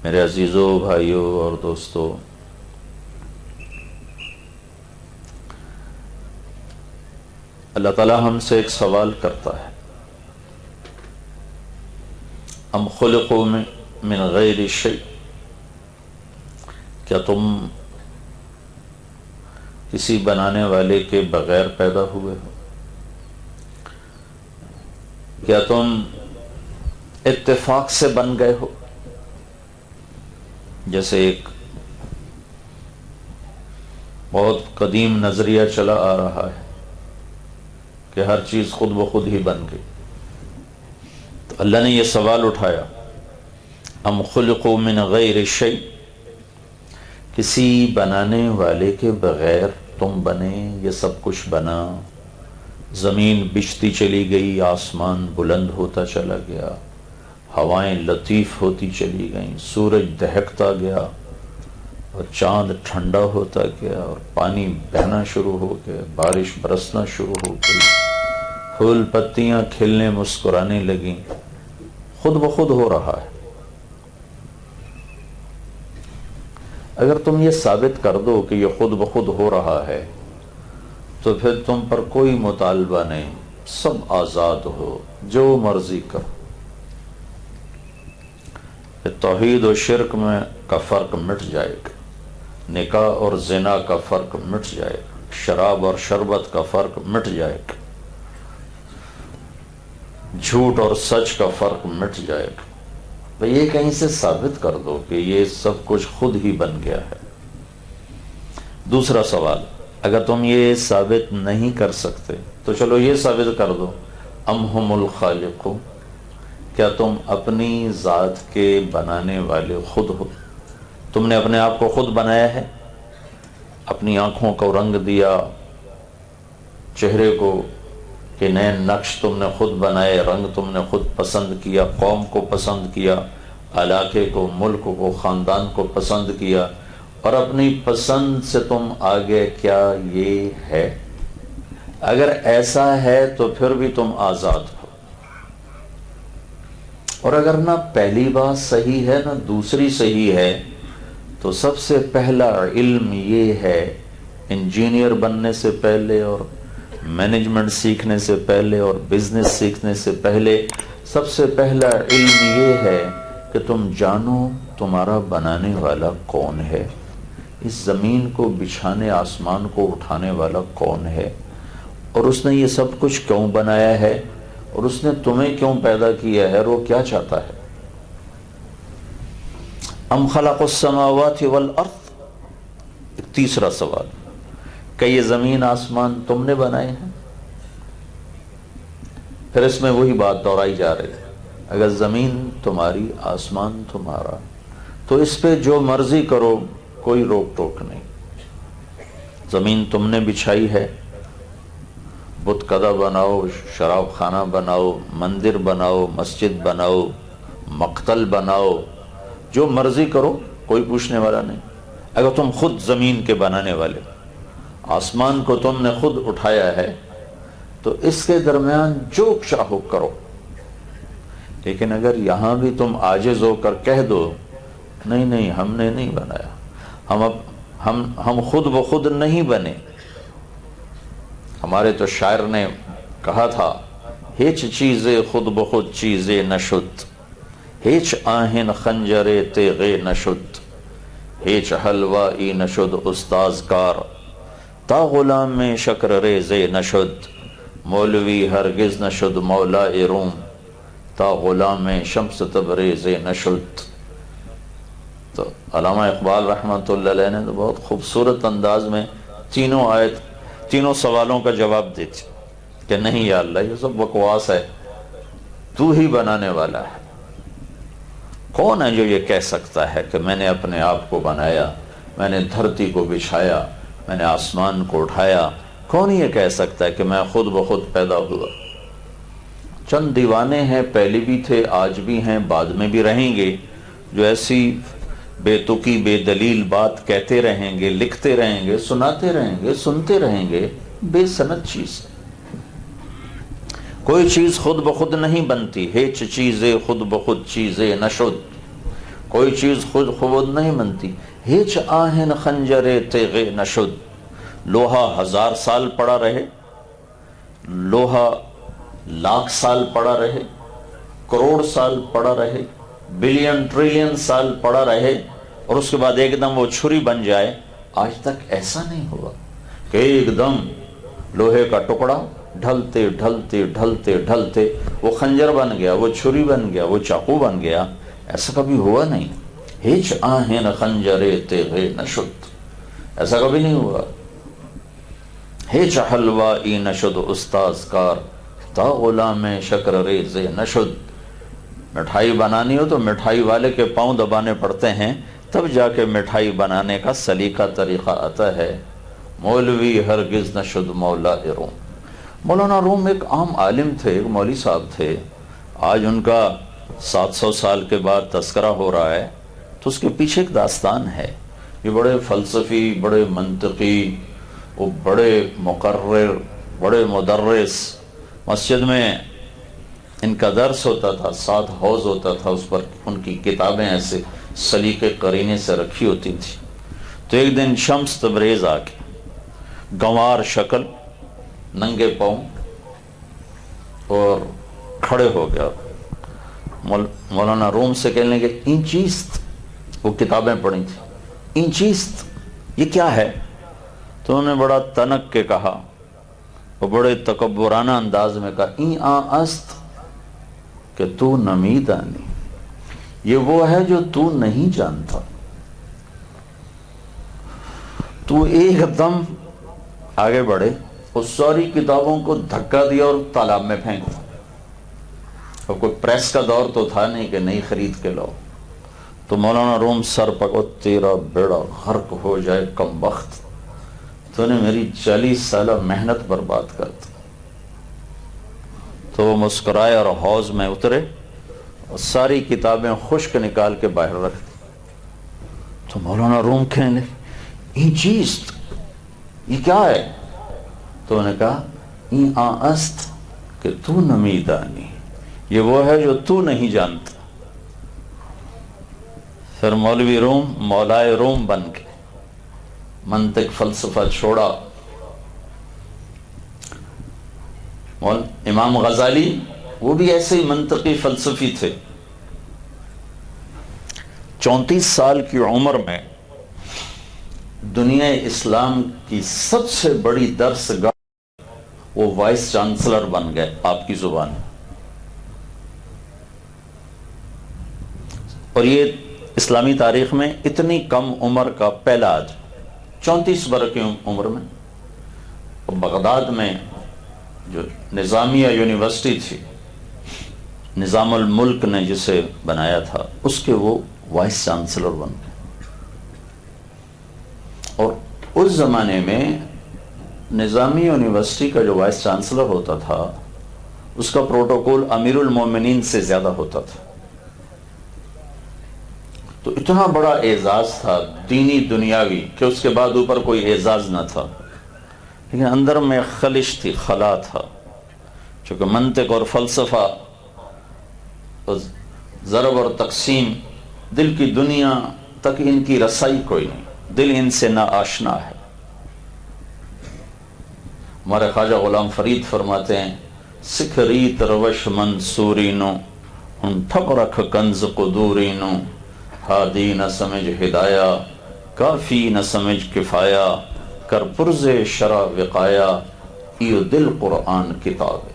میرے عزیزوں، بھائیوں اور دوستوں، اللہ تعالی ہم سے ایک سوال کرتا ہے، ام خلقوا من غیر شیء، کیا تم کسی بنانے والے کے بغیر پیدا ہوئے ہو؟ کیا تم اتفاق سے بن گئے ہو؟ جیسے ایک بہت قدیم نظریہ چلا آ رہا ہے کہ ہر چیز خود بخود ہی بن گئی، تو اللہ نے یہ سوال اٹھایا، ام خلقوا من غیر شیء، کسی بنانے والے کے بغیر تم بنے، یہ سب کچھ بنا، زمین بچھتی چلی گئی، آسمان بلند ہوتا چلا گیا، ہوائیں لطیف ہوتی چلی گئیں، سورج دہکتا گیا اور چاند ٹھنڈا ہوتا گیا اور پانی بہنا شروع ہو گیا، بارش برسنا شروع ہو گئی، پھول پتیاں کھلنے مسکرانے لگیں، خود بخود ہو رہا ہے۔ اگر تم یہ ثابت کر دو کہ یہ خود بخود ہو رہا ہے تو پھر تم پر کوئی مطالبہ نہیں، سب آزاد ہو، جو مرضی کرو۔ توحید و شرک میں کا فرق مٹ جائے گا، نکاح اور زنا کا فرق مٹ جائے گا، شراب اور شربت کا فرق مٹ جائے گا، جھوٹ اور سچ کا فرق مٹ جائے گا۔ تو یہ کہیں سے ثابت کر دو کہ یہ سب کچھ خود ہی بن گیا ہے۔ دوسرا سوال، اگر تم یہ ثابت نہیں کر سکتے تو چلو یہ ثابت کر دو، ام ہم الخالقون، کیا تم اپنی ذات کے بنانے والے خود ہو؟ تم نے اپنے آپ کو خود بنایا ہے، اپنی آنکھوں کو رنگ دیا، چہرے کو کہ نئے نقش تم نے خود بنائے، رنگ تم نے خود پسند کیا، قوم کو پسند کیا، علاقے کو، ملک کو، خاندان کو پسند کیا، اور اپنی پسند سے تم آگے، کیا یہ ہے؟ اگر ایسا ہے تو پھر بھی تم آزاد ہو، اور اگر نہ پہلی بات صحیح ہے نہ دوسری صحیح ہے تو سب سے پہلا علم یہ ہے، انجینئر بننے سے پہلے اور مینجمنٹ سیکھنے سے پہلے اور بزنس سیکھنے سے پہلے سب سے پہلا علم یہ ہے کہ تم جانو تمہارا بنانے والا کون ہے، اس زمین کو بچھانے، آسمان کو اٹھانے والا کون ہے، اور اس نے یہ سب کچھ کیوں بنایا ہے، اور اس نے تمہیں کیوں پیدا کیا ہے، اور وہ کیا چاہتا ہے۔ ام خلق السماوات والارض، ایک تیسرا سوال، کہ یہ زمین آسمان تم نے بنائے ہیں؟ پھر اس میں وہی بات دہرائی جا رہی ہے، اگر زمین تمہاری، آسمان تمہارا، تو اس پہ جو مرضی کرو، کوئی روک ٹوک نہیں۔ زمین تم نے بچھائی ہے، بت کدہ بناؤ، شراب خانہ بناؤ، مندر بناؤ، مسجد بناؤ، مقتل بناؤ، جو مرضی کرو، کوئی پوچھنے والا نہیں۔ اگر تم خود زمین کے بنانے والے، آسمان کو تم نے خود اٹھایا ہے، تو اس کے درمیان جو چاہو کرو، لیکن اگر یہاں بھی تم عاجز ہو کر کہہ دو نہیں نہیں ہم نے نہیں بنایا، ہم خود بخود نہیں بنے، ہمارے تو شاعر نے کہا تھا، ہیچ چیزے خود بخود چیزے نشد، ہیچ آہن خنجرے تیغے نشد، ہیچ حلوائی نشد استاز کار، تا غلام میں شکر ریزے نشد، مولوی ہرگز نشد مولا روم، تا غلام میں شمس تبریز نشد۔ تو علامہ اقبال رحمۃ اللہ علیہ نے تو بہت خوبصورت انداز میں تینوں سوالوں کا جواب دیتے کہ نہیں یا اللہ، یہ سب بکواس ہے، تو ہی بنانے والا ہے۔ کون ہے جو یہ کہہ سکتا ہے کہ میں نے اپنے آپ کو بنایا، میں نے دھرتی کو بچھایا، میں نے آسمان کو اٹھایا؟ کون یہ کہہ سکتا ہے کہ میں خود بخود پیدا ہوا؟ چند دیوانے ہیں، پہلے بھی تھے، آج بھی ہیں، بعد میں بھی رہیں گے، جو ایسی بے تکی بے دلیل بات کہتے رہیں گے، لکھتے رہیں گے، سناتے رہیں گے، سنتے رہیں گے، بے سند چیز ہے۔ کوئی چیز خود بخود نہیں بنتی، ہیچ چیزیں خود بخود چیزیں نشد، کوئی چیز خود نہیں بنتی. ہیچ آہن خنجر تیغ نشد. لوہا 1000 سال پڑا رہے، لوہا 1,00,000 سال پڑا رہے، کروڑ سال پڑا رہے، بلین ٹریلین سال پڑا رہے، اور اس کے بعد ایک دم وہ چھری بن جائے، آج تک ایسا نہیں ہوا کہ ایک دم لوہے کا ٹکڑا ڈھلتے ڈھلتے ڈھلتے ڈھلتے وہ خنجر بن گیا، وہ چھری بن گیا، وہ چاقو بن گیا. ایسا کبھی ہوا نہیں. ہیچ آہن خنجر تیغ نشد، ایسا کبھی نہیں ہوا. ہیچ حلوائی نشد استاذ کار، تا غلام شکر ریز نشد. مٹھائی بنانی ہو تو مٹھائی والے کے پاؤں دبانے پڑتے ہیں، تب جا کے مٹھائی بنانے کا سلیقہ طریقہ آتا ہے. مولوی ہرگز نشد مولا روم. مولانا روم ایک عام عالم تھے، ایک مولوی صاحب تھے. آج ان کا 700 سال کے بعد تذکرہ ہو رہا ہے تو اس کے پیچھے ایک داستان ہے. یہ بڑے فلسفی، بڑے منطقی، وہ بڑے مقرر، بڑے مدرس. مسجد میں ان کا درس ہوتا تھا، 7 حوض ہوتا تھا، اس پر ان کی کتابیں ایسے سلیقے قرینے سے رکھی ہوتی تھی. تو ایک دن شمس تبریز آ کے گنوار شکل، ننگے پاؤں اور کھڑے ہو گیا. مولانا روم سے کہنے لگے اینچیست، وہ کتابیں پڑھی تھی، اینچیست یہ کیا ہے؟ تو انہوں نے بڑا تنک کے کہا، وہ بڑے تکبرانہ انداز میں کہا، این آ است کہ تو نمیدانی، یہ وہ ہے جو تو نہیں جانتا. تو ایک دم آگے بڑھے اور ساری کتابوں کو دھکا دیا اور تالاب میں پھینک دیا. اور کوئی پریس کا دور تو تھا نہیں کہ نہیں خرید کے لاؤ. تو مولانا روم سر پکڑو، تیرا بیڑا غرق ہو جائے کم بخت، تو نے میری 40 سالہ محنت برباد کر دی. تو وہ مسکرائے اور حوض میں اترے اور ساری کتابیں خشک نکال کے باہر رکھ دی. تو مولانا روم کہنے لگے یہ چیز یہ کیا ہے؟ تو انہوں نے کہا این آ است کہ تو نمیدانی، یہ وہ ہے جو تو نہیں جانتا. پھر مولوی روم مولائے روم بن کے منطق فلسفہ چھوڑا. امام غزالی وہ بھی ایسے ہی منطقی فلسفی تھے. 34 سال کی عمر میں دنیا اسلام کی سب سے بڑی درس گاہ وہ وائس چانسلر بن گئے آپ کی زبان. اور یہ اسلامی تاریخ میں اتنی کم عمر کا پہلا آدمی، 34 برس کی عمر میں. بغداد میں جو نظامیہ یونیورسٹی تھی، نظام الملک نے جسے بنایا تھا، اس کے وہ وائس چانسلر بن گئے. اور اس زمانے میں نظامی یونیورسٹی کا جو وائس چانسلر ہوتا تھا اس کا پروٹوکول امیر المومنین سے زیادہ ہوتا تھا. تو اتنا بڑا اعزاز تھا دینی دنیاوی کہ اس کے بعد اوپر کوئی اعزاز نہ تھا، لیکن اندر میں خلش تھی، خلا تھا. چونکہ منطق اور فلسفہ، ضرب اور تقسیم، دل کی دنیا تک ان کی رسائی کوئی نہیں، دل ان سے نہ آشنا ہے. ہمارے خواجہ غلام فرید فرماتے ہیں سکھ ریت روش منصورینو ان ٹھپ رکھ کنز قدورینو، ہادی نہ سمجھ ہدایہ کافی نہ سمجھ کفایہ، کر پرز شرع وقایا ایو دل قرآن کتاب.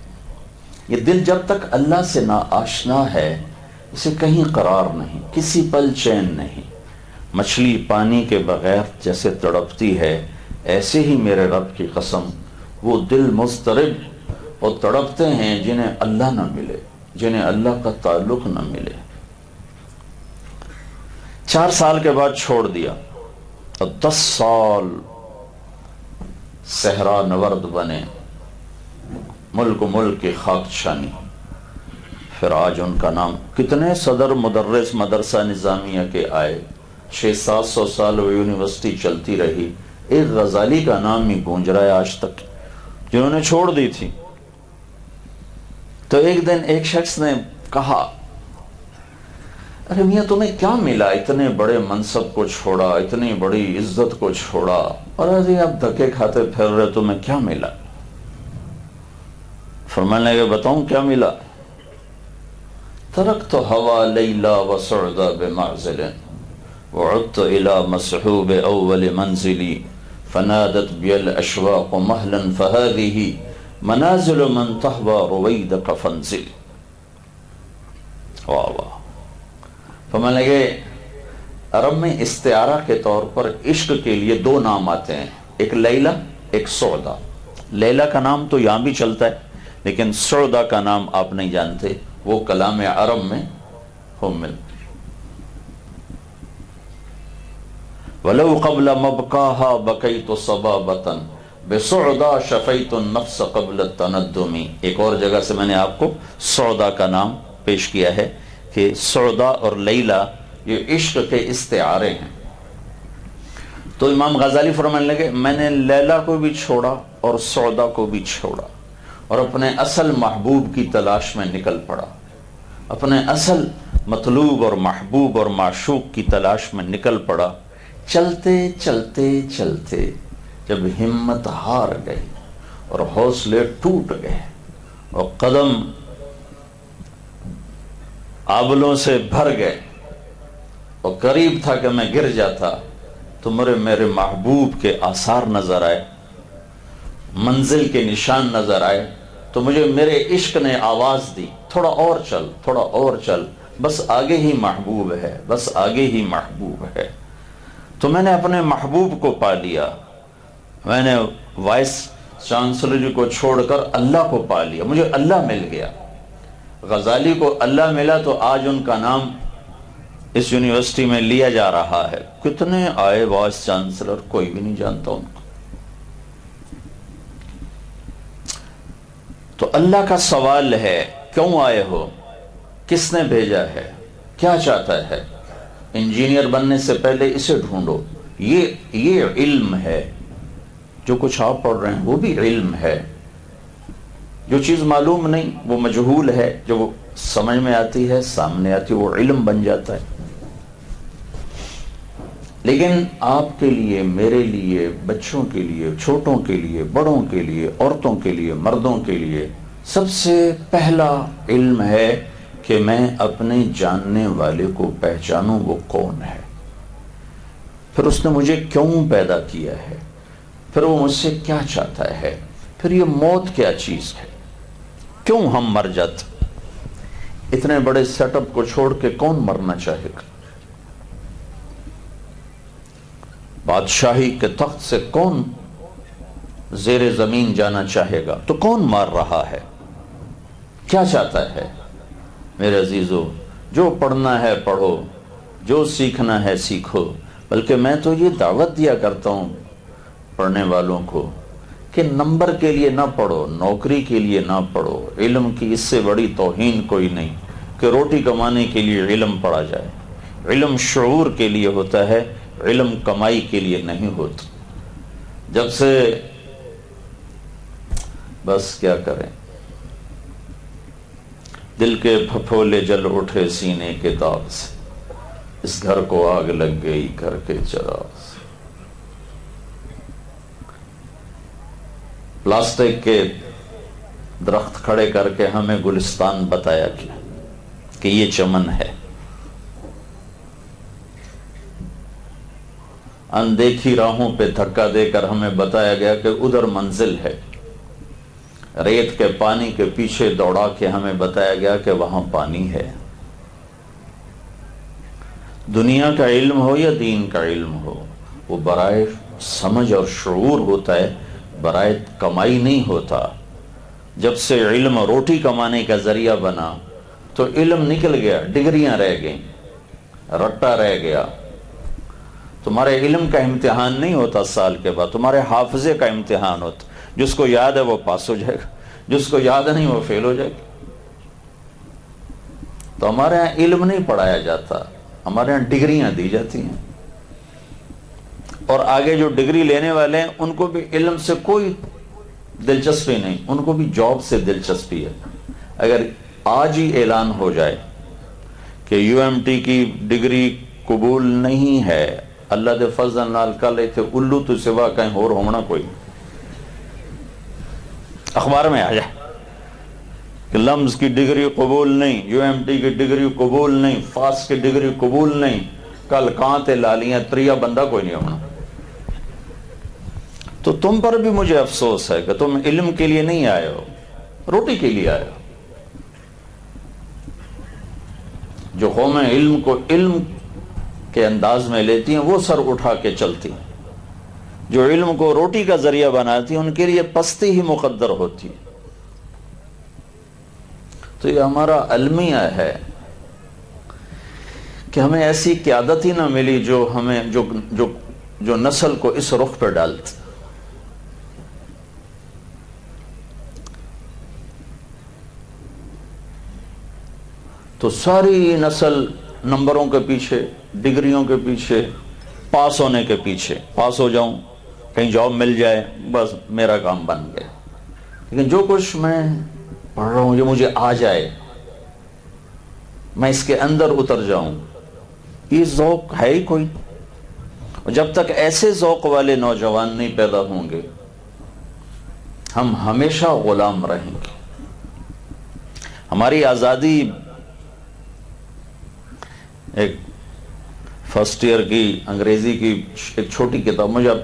یہ دل جب تک اللہ سے نا آشنا ہے اسے کہیں قرار نہیں، کسی پل چین نہیں. مچھلی پانی کے بغیر جیسے تڑپتی ہے ایسے ہی میرے رب کی قسم وہ دل مضطرب اور تڑپتے ہیں جنہیں اللہ نہ ملے، جنہیں اللہ کا تعلق نہ ملے. 4 سال کے بعد چھوڑ دیا اور 10 سال صحرا نورد بنے، ملک کی خاک چھانی. پھر آج ان کا نام، کتنے صدر مدرس مدرسہ نظامیہ کے آئے، 600-700 سال وہ یونیورسٹی چلتی رہی. ایک غزالی کا نام ہی گونج رہا ہے آج تک، جنہوں نے چھوڑ دی تھی. تو ایک دن ایک شخص نے کہا ارے میاں تمہیں کیا ملا؟ اتنے بڑے منصب کو چھوڑا، اتنی بڑی عزت کو چھوڑا، اور ارے اب دھکے کھاتے پھر رہے، تمہیں کیا ملا؟ فرمانے لگے بتاؤں کیا ملا؟ ترکت ہوا لیلا وسعدا بمعزل وعدت الى مسحوب اول منزلی فنادت بی الاشواق مہلا فهذه منازل من تہوى رویدک فانزل. واہ واہ. فرمانے لگے عرب میں استعارہ کے طور پر عشق کے لیے دو نام آتے ہیں، ایک لیلا ایک سعدا. لیلا کا نام تو یہاں بھی چلتا ہے لیکن سعدا کا نام آپ نہیں جانتے، وہ کلام عرب میں ہم مل. وَلَوْ قَبْلَ مَبْقَاهَا بَكَيْتُ صَبَابَةً بِسُعْدَا شَفَيْتُ النَّفْسَ قَبْلَ التَّنَدُّمِ. ایک اور جگہ سے میں نے آپ کو سعدا کا نام پیش کیا ہے کہ سعدا اور لیلا یہ عشق کے استعارے ہیں. تو امام غزالی فرمانے لگے میں نے لیلا کو بھی چھوڑا اور سعدا کو بھی چھوڑا اور اپنے اصل محبوب کی تلاش میں نکل پڑا، اپنے اصل مطلوب اور محبوب اور معشوق کی تلاش میں نکل پڑا. چلتے چلتے چلتے جب ہمت ہار گئی اور حوصلے ٹوٹ گئے اور قدم آبلوں سے بھر گئے اور قریب تھا کہ میں گر جاتا، تو میرے محبوب کے آثار نظر آئے، منزل کے نشان نظر آئے، تو مجھے میرے عشق نے آواز دی تھوڑا اور چل، تھوڑا اور چل، بس آگے ہی محبوب ہے، بس آگے ہی محبوب ہے. تو میں نے اپنے محبوب کو پا لیا، میں نے وائس چانسلر کو چھوڑ کر اللہ کو پا لیا، مجھے اللہ مل گیا. غزالی کو اللہ ملا تو آج ان کا نام اس یونیورسٹی میں لیا جا رہا ہے. کتنے آئے وائس چانسلر، کوئی بھی نہیں جانتا ان کو. تو اللہ کا سوال ہے کیوں آئے ہو، کس نے بھیجا ہے، کیا چاہتا ہے؟ انجینئر بننے سے پہلے اسے ڈھونڈو. یہ علم ہے. جو کچھ آپ پڑھ رہے ہیں وہ بھی علم ہے. جو چیز معلوم نہیں وہ مجہول ہے، جو وہ سمجھ میں آتی ہے، سامنے آتی ہے، وہ علم بن جاتا ہے. لیکن آپ کے لیے، میرے لیے، بچوں کے لیے، چھوٹوں کے لیے، بڑوں کے لیے، عورتوں کے لیے، مردوں کے لیے سب سے پہلا علم ہے کہ میں اپنے جاننے والے کو پہچانوں وہ کون ہے، پھر اس نے مجھے کیوں پیدا کیا ہے، پھر وہ مجھ سے کیا چاہتا ہے، پھر یہ موت کیا چیز ہے، کیوں ہم مر جاتے. اتنے بڑے سیٹ اپ کو چھوڑ کے کون مرنا چاہے گا؟ بادشاہی کے تخت سے کون زیر زمین جانا چاہے گا؟ تو کون مار رہا ہے، کیا چاہتا ہے؟ میرے عزیزو، جو پڑھنا ہے پڑھو، جو سیکھنا ہے سیکھو. بلکہ میں تو یہ دعوت دیا کرتا ہوں پڑھنے والوں کو کہ نمبر کے لیے نہ پڑھو، نوکری کے لیے نہ پڑھو. علم کی اس سے بڑی توہین کوئی نہیں کہ روٹی کمانے کے لیے علم پڑھا جائے. علم شعور کے لیے ہوتا ہے، علم کمائی کے لیے نہیں ہوتا. جب سے بس کیا کریں، دل کے پھپھولے جل اٹھے سینے کے داغ سے، اس گھر کو آگ لگ گئی گھر کے چراغ سے. پلاسٹک کے درخت کھڑے کر کے ہمیں گلستان بتایا گیا کہ یہ چمن ہے. اندیکھی راہوں پہ دھکا دے کر ہمیں بتایا گیا کہ ادھر منزل ہے. ریت کے پانی کے پیچھے دوڑا کے ہمیں بتایا گیا کہ وہاں پانی ہے. دنیا کا علم ہو یا دین کا علم ہو، وہ برائے سمجھ اور شعور ہوتا ہے، برائے کمائی نہیں ہوتا. جب سے علم روٹی کمانے کا ذریعہ بنا تو علم نکل گیا، ڈگریاں رہ گئیں، رٹا رہ گیا. تمہارے علم کا امتحان نہیں ہوتا سال کے بعد، تمہارے حافظے کا امتحان ہوتا. جس کو یاد ہے وہ پاس ہو جائے گا، جس کو یاد نہیں وہ فیل ہو جائے گا. تو ہمارے ہاں علم نہیں پڑھایا جاتا، ہمارے ہاں ڈگریاں دی جاتی ہیں. اور آگے جو ڈگری لینے والے ہیں ان کو بھی علم سے کوئی دلچسپی نہیں، ان کو بھی جاب سے دلچسپی ہے. اگر آج ہی اعلان ہو جائے کہ UMT کی ڈگری قبول نہیں ہے، اللہ دے فضل نال کل ایتھے الو تو سوا کہیں اور ہونا کوئی اخبار میں آ جائے کہ لمز کی ڈگری قبول نہیں، UMT کی ڈگری قبول نہیں، فاس کی ڈگری قبول نہیں، کل کہاں تے لالیاں تریا بندہ کوئی نہیں ہونا۔ تو تم پر بھی مجھے افسوس ہے کہ تم علم کے لیے نہیں آئے ہو، روٹی کے لیے آئے ہو۔ جو قومیں علم کو علم کے انداز میں لیتی ہیں وہ سر اٹھا کے چلتی ہیں، جو علم کو روٹی کا ذریعہ بناتی ہیں ان کے لیے پستی ہی مقدر ہوتی ہے۔ تو یہ ہمارا المیہ ہے کہ ہمیں ایسی قیادت ہی نہ ملی جو ہمیں جو نسل کو اس رخ پہ ڈالتی۔ تو ساری نسل نمبروں کے پیچھے، ڈگریوں کے پیچھے، پاس ہونے کے پیچھے، پاس ہو جاؤں، کہیں جاب مل جائے، بس میرا کام بن گیا۔ لیکن جو کچھ میں پڑھ رہا ہوں یہ مجھے آ جائے، میں اس کے اندر اتر جاؤں، یہ ذوق ہے ہی کوئی۔ اور جب تک ایسے ذوق والے نوجوان نہیں پیدا ہوں گے ہم ہمیشہ غلام رہیں گے۔ ہماری آزادی ایک فرسٹ ایئر کی انگریزی کی ایک چھوٹی کتاب، مجھے اب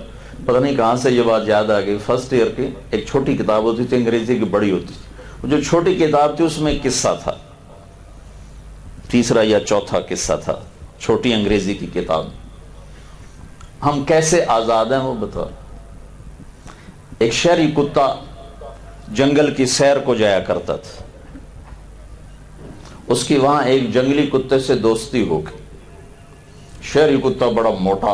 پتہ نہیں کہاں سے یہ بات یاد آ گئی، فرسٹ ایئر کی ایک چھوٹی کتاب ہوتی تھی انگریزی کی، بڑی ہوتی تھی، جو چھوٹی کتاب تھی اس میں ایک قصہ تھا، تیسرا یا چوتھا قصہ تھا، چھوٹی انگریزی کی کتاب۔ ہم کیسے آزاد ہیں وہ بتا۔ ایک شہری کتا جنگل کی سیر کو جایا کرتا تھا، اس کی وہاں ایک جنگلی کتے سے دوستی ہو گئی۔ شہری کتا بڑا موٹا،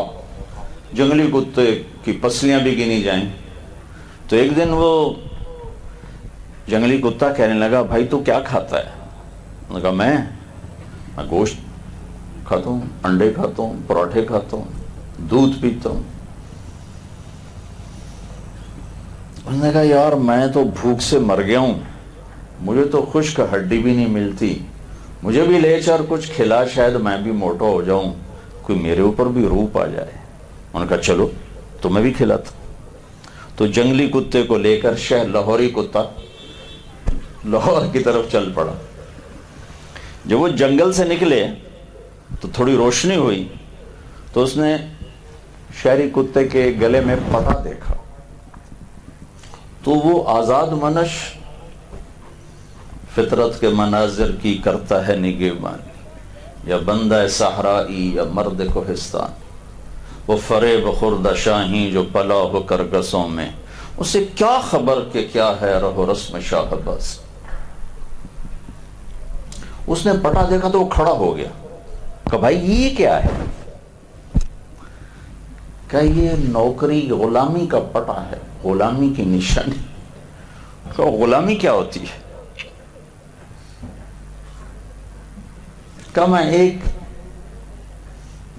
جنگلی کتے کی پسلیاں بھی گنی جائیں۔ تو ایک دن وہ جنگلی کتا کہنے لگا، بھائی تو کیا کھاتا ہے؟ انہوں نے کہا میں گوشت کھاتا ہوں، انڈے کھاتا ہوں، پراٹھے کھاتا ہوں، دودھ پیتا ہوں۔ انہوں نے کہا یار میں تو بھوک سے مر گیا ہوں، مجھے تو خشک ہڈی بھی نہیں ملتی، مجھے بھی لے چل کچھ کھلا، شاید میں بھی موٹا ہو جاؤں، کوئی میرے اوپر بھی روپ آ جائے۔ انہوں نے کہا چلو تمہیں بھی کھلاتا۔ تو جنگلی کتے کو لے کر لاہوری کتا لاہور کی طرف چل پڑا۔ جب وہ جنگل سے نکلے تو تھوڑی روشنی ہوئی تو اس نے شہری کتے کے گلے میں پٹا دیکھا، تو وہ آزاد منش فطرت کے مناظر کی کرتا ہے نگہبانی، یا بندہ صحرائی یا مرد کوہستان، وہ فریب خورد شاہی جو پلا ہو کرگسوں میں، اسے کیا خبر کہ کیا ہے رہو رسم شاہ باز۔ اس نے پٹا دیکھا تو وہ کھڑا ہو گیا، کہ بھائی یہ کیا ہے؟ کہ یہ نوکری غلامی کا پٹا ہے، غلامی کی نشانی۔ کہ غلامی کیا ہوتی ہے؟ کہ میں ایک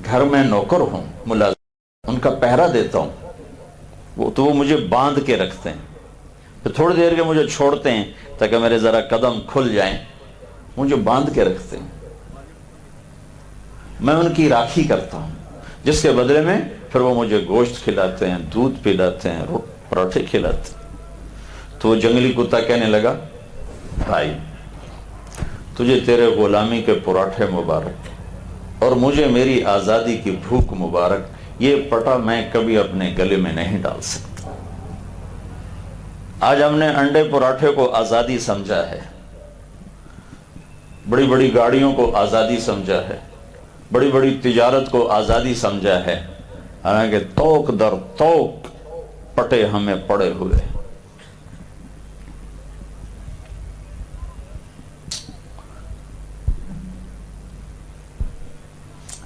گھر میں نوکر ہوں، ملازم، ان کا پہرا دیتا ہوں، تو وہ مجھے باندھ کے رکھتے ہیں، پھر تھوڑی دیر کے مجھے چھوڑتے ہیں تاکہ میرے ذرا قدم کھل جائیں، مجھے باندھ کے رکھتے ہیں، میں ان کی راکھی کرتا ہوں، جس کے بدلے میں پھر وہ مجھے گوشت کھلاتے ہیں، دودھ پلاتے ہیں، پراٹھے کھلاتے ہیں۔ تو وہ جنگلی کتا کہنے لگا، بھائی تجھے تیرے غلامی کے پراٹھے مبارک اور مجھے میری آزادی کی بھوک مبارک، یہ پٹا میں کبھی اپنے گلے میں نہیں ڈال سکتا۔ آج ہم نے انڈے پراٹھے کو آزادی سمجھا ہے، بڑی بڑی گاڑیوں کو آزادی سمجھا ہے، بڑی بڑی تجارت کو آزادی سمجھا ہے، حالانکہ توق در توق پٹے ہمیں پڑے ہوئے۔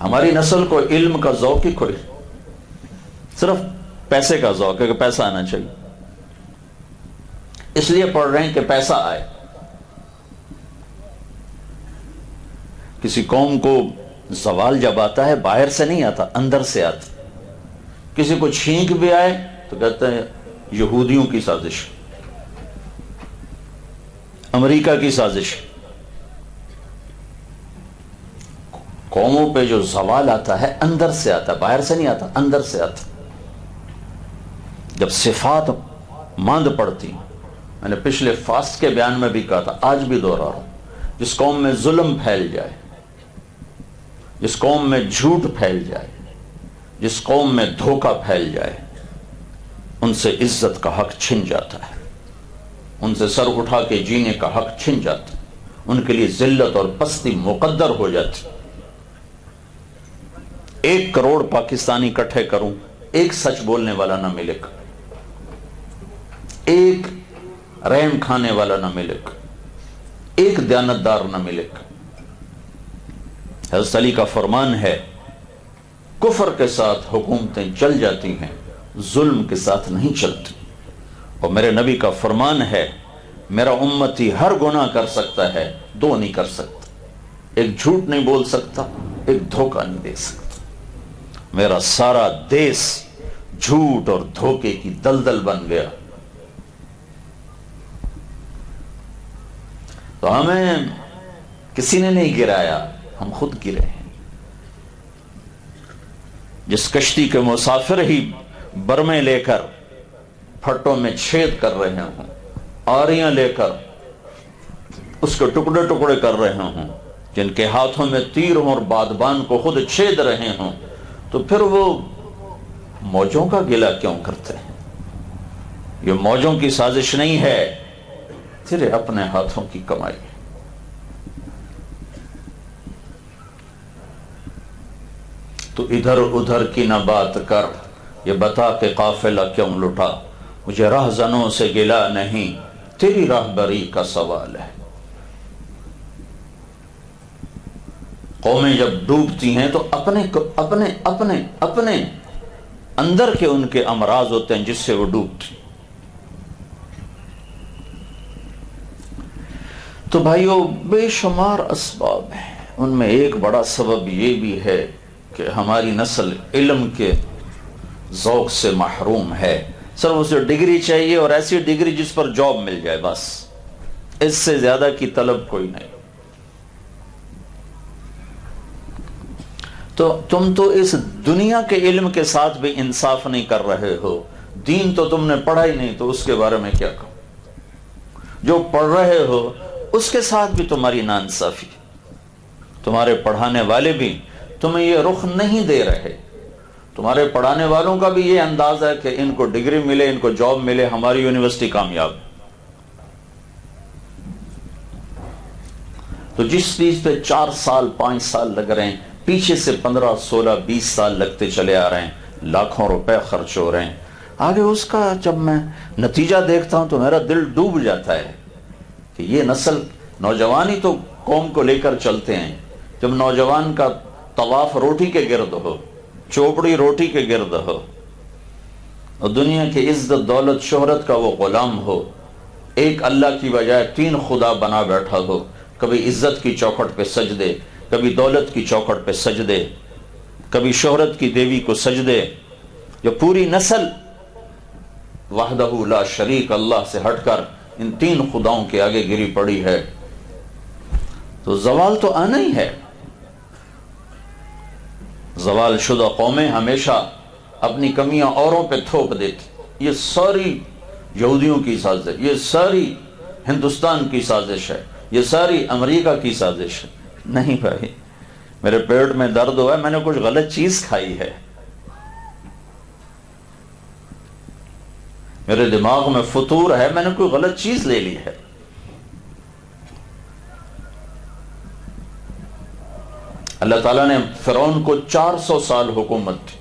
ہماری نسل کو علم کا ذوق ہی کوئی، صرف پیسے کا ذوق ہے کہ پیسہ آنا چاہیے، اس لیے پڑھ رہے ہیں کہ پیسہ آئے۔ کسی قوم کو زوال جب آتا ہے باہر سے نہیں آتا، اندر سے آتا۔ کسی کو چھینک بھی آئے تو کہتے ہیں یہودیوں کی سازش، امریکہ کی سازش۔ قوموں پہ جو زوال آتا ہے اندر سے آتا ہے، باہر سے نہیں آتا، اندر سے آتا۔ جب صفات ماند پڑتی، میں نے پچھلے فاسٹ کے بیان میں بھی کہا تھا، آج بھی دوہرا رہا ہوں، جس قوم میں ظلم پھیل جائے، جس قوم میں جھوٹ پھیل جائے، جس قوم میں دھوکہ پھیل جائے، ان سے عزت کا حق چھن جاتا ہے، ان سے سر اٹھا کے جینے کا حق چھن جاتا ہے، ان کے لیے ذلت اور پستی مقدر ہو جاتی۔ 1 کروڑ پاکستانی اکٹھے کروں، ایک سچ بولنے والا نہ ملے گا، ایک رحم کھانے والا نہ ملے گا، ایک دیانتدار نہ ملے گا۔ حضرت علی کا فرمان ہے، کفر کے ساتھ حکومتیں چل جاتی ہیں، ظلم کے ساتھ نہیں چلتی۔ اور میرے نبی کا فرمان ہے، میرا امتی ہر گناہ کر سکتا ہے، 2 نہیں کر سکتا، ایک جھوٹ نہیں بول سکتا، ایک دھوکہ نہیں دے سکتا۔ میرا سارا دیس جھوٹ اور دھوکے کی دلدل بن گیا۔ تو ہمیں کسی نے نہیں گرایا، ہم خود گرے ہیں۔ جس کشتی کے مسافر ہی برمے لے کر پھٹوں میں چھید کر رہے ہوں، آریاں لے کر اس کے ٹکڑے ٹکڑے کر رہے ہوں، جن کے ہاتھوں میں تیر ہوں اور بادبان کو خود چھید رہے ہوں، تو پھر وہ موجوں کا گلہ کیوں کرتے ہیں؟ یہ موجوں کی سازش نہیں ہے، تیرے اپنے ہاتھوں کی کمائی۔ تو ادھر ادھر کی نہ بات کر، یہ بتا کہ قافلہ کیوں لٹا، مجھے راہزنوں سے گلہ نہیں، تیری راہبری کا سوال ہے۔ قومیں جب ڈوبتی ہیں تو اپنے اندر کے ان کے امراض ہوتے ہیں جس سے وہ ڈوبتی۔ تو بھائیو، بے شمار اسباب ہیں، ان میں ایک بڑا سبب یہ بھی ہے کہ ہماری نسل علم کے ذوق سے محروم ہے۔ صرف اسے ڈگری چاہیے، اور ایسی ڈگری جس پر جاب مل جائے، بس اس سے زیادہ کی طلب کوئی نہیں۔ تو تم تو اس دنیا کے علم کے ساتھ بھی انصاف نہیں کر رہے ہو، دین تو تم نے پڑھا ہی نہیں، تو اس کے بارے میں کیا کہوں؟ جو پڑھ رہے ہو اس کے ساتھ بھی تمہاری ناانصافی، تمہارے پڑھانے والے بھی تمہیں یہ رخ نہیں دے رہے، تمہارے پڑھانے والوں کا بھی یہ انداز ہے کہ ان کو ڈگری ملے، ان کو جاب ملے، ہماری یونیورسٹی کامیاب۔ تو جس چیز پہ 4 سال 5 سال لگ رہے ہیں، پیچھے سے 15 16 20 سال لگتے چلے آ رہے ہیں، لاکھوں روپے خرچ ہو رہے ہیں، آگے اس کا جب میں نتیجہ دیکھتا ہوں تو میرا دل ڈوب جاتا ہے کہ یہ نسل، نوجوانی تو قوم کو لے کر چلتے ہیں، جب نوجوان کا طواف روٹی کے گرد ہو، چوپڑی روٹی کے گرد ہو، اور دنیا کی عزت دولت شہرت کا وہ غلام ہو، ایک اللہ کی بجائے 3 خدا بنا بیٹھا ہو، کبھی عزت کی چوکھٹ پہ سجدے، کبھی دولت کی چوکھٹ پہ سجدے، کبھی شہرت کی دیوی کو سجدے، جو پوری نسل وحدہ لا شریک اللہ سے ہٹ کر ان 3 خداؤں کے آگے گری پڑی ہے، تو زوال تو آنا ہی ہے۔ زوال شدہ قومیں ہمیشہ اپنی کمیاں اوروں پہ تھوپ دیتی، یہ ساری یہودیوں کی سازش ہے، یہ ساری ہندوستان کی سازش ہے، یہ ساری امریکہ کی سازش ہے۔ نہیں بھائی، میرے پیٹ میں درد ہوا ہے، میں نے کچھ غلط چیز کھائی ہے، میرے دماغ میں فطور ہے، میں نے کوئی غلط چیز لے لی ہے۔ اللہ تعالیٰ نے فرعون کو 400 سال حکومت دی،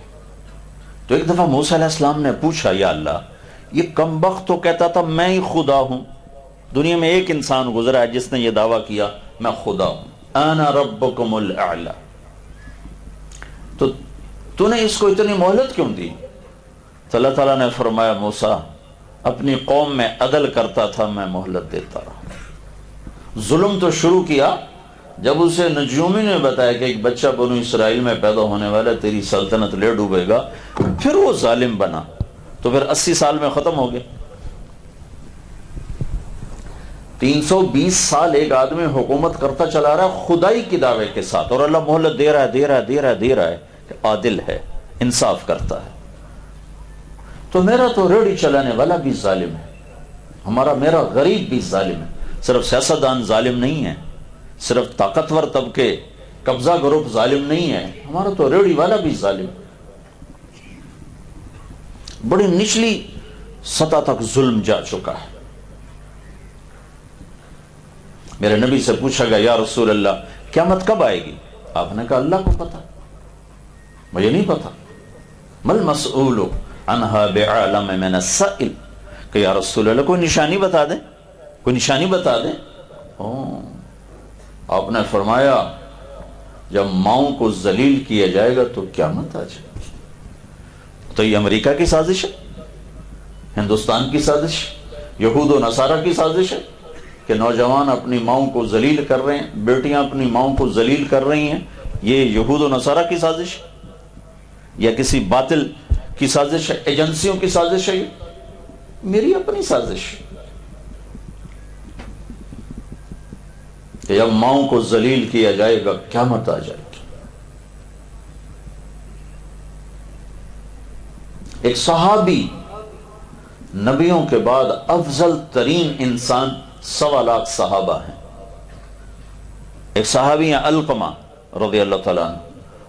تو ایک دفعہ موسیٰ علیہ السلام نے پوچھا، یا اللہ، یہ کمبخت تو کہتا تھا میں ہی خدا ہوں، دنیا میں ایک انسان گزرا ہے جس نے یہ دعویٰ کیا میں خدا ہوں، انا ربکم الاعلی، تو نے اس کو اتنی مہلت کیوں دی؟ تو اللہ تعالیٰ نے فرمایا، موسیٰ اپنی قوم میں عدل کرتا تھا، میں مہلت دیتا رہا۔ ظلم تو شروع کیا جب اسے نجومی نے بتایا کہ ایک بچہ بنو اسرائیل میں پیدا ہونے والا، تیری سلطنت لے ڈوبے گا، پھر وہ ظالم بنا، تو پھر 80 سال میں ختم ہو گیا۔ 320 سال ایک آدمی حکومت کرتا چلا رہا ہے خدائی کی دعوے کے ساتھ، اور اللہ مہلت دے رہا ہے کہ عادل ہے، انصاف کرتا ہے. تو میرا تو ریڑھی چلانے والا بھی ظالم ہے، میرا غریب بھی ظالم ہے. صرف سیاستدان ظالم نہیں ہے، صرف طاقتور طبقے قبضہ گروپ ظالم نہیں ہے، ہمارا تو ریڑھی والا بھی ظالم ہے. بڑی نچلی سطح تک ظلم جا چکا ہے. میرے نبی سے پوچھا گیا یا رسول اللہ قیامت کب آئے گی؟ آپ نے کہا اللہ کو پتا، مجھے نہیں پتا. مل مسئول عنہا بعالم من السائل، کہ یا رسول اللہ کوئی نشانی بتا دیں، کوئی نشانی بتا دیں. آپ نے فرمایا جب ماؤں کو ذلیل کیا جائے گا تو قیامت آ جائے گی. تو یہ امریکہ کی سازش ہے، ہندوستان کی سازش، یہود و نصارہ کی سازش ہے کہ نوجوان اپنی ماؤں کو ذلیل کر رہے ہیں، بیٹیاں اپنی ماؤں کو ذلیل کر رہی ہیں. یہ یہود و نصارہ کی سازش ہے یا کسی باطل کی سازش ہے، ایجنسیوں کی سازش ہے؟ میری اپنی سازش کہ جب ماؤں کو ذلیل کیا جائے گا قیامت آ جائے گی. ایک صحابی نبیوں کے بعد افضل ترین انسان 1.25 لاکھ صحابہ ہیں. ایک صحابی ہیں علقمہ رضی اللہ تعالیٰ عنہ،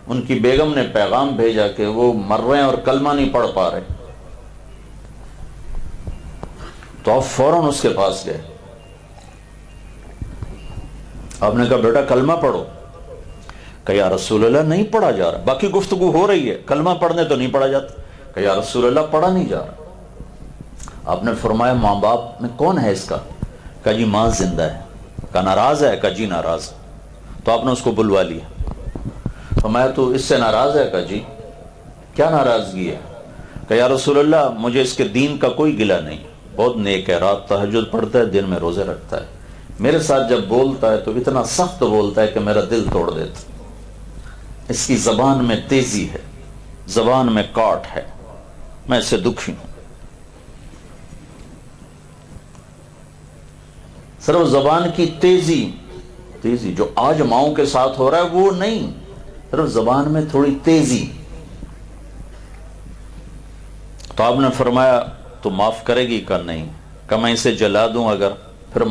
ان کی بیگم نے پیغام بھیجا کہ وہ مر رہے ہیں اور کلمہ نہیں پڑھ پا رہے. تو آپ فوراً اس کے پاس گئے، آپ نے کہا بیٹا کلمہ پڑھو. کہ یا رسول اللہ نہیں پڑھا جا رہا، باقی گفتگو ہو رہی ہے، کلمہ پڑھنے تو نہیں پڑھا جاتا. کہ یا رسول اللہ پڑھا نہیں جا رہا. آپ نے فرمایا ماں باپ میں کون ہے اس کا؟ کہا جی ماں زندہ ہے. کہا ناراض ہے؟ کہا جی ناراض. تو آپ نے اس کو بلوا لیا. فرمایا تو اس سے ناراض ہے؟ کہا جی. کیا ناراضگی ہے؟ کہ یا رسول اللہ مجھے اس کے دین کا کوئی گلہ نہیں، بہت نیک ہے، رات تہجد پڑھتا ہے، دن میں روزے رکھتا ہے. میرے ساتھ جب بولتا ہے تو اتنا سخت بولتا ہے کہ میرا دل توڑ دیتا. اس کی زبان میں تیزی ہے، زبان میں کاٹ ہے، میں اس سے دکھی ہوں. صرف زبان کی تیزی جو آج ماؤں کے ساتھ ہو رہا ہے وہ نہیں، صرف زبان میں تھوڑی تیزی. تو آپ نے فرمایا تو معاف کرے گی؟ کہ نہیں. کہ میں اسے جلا دوں اگر؟ پھر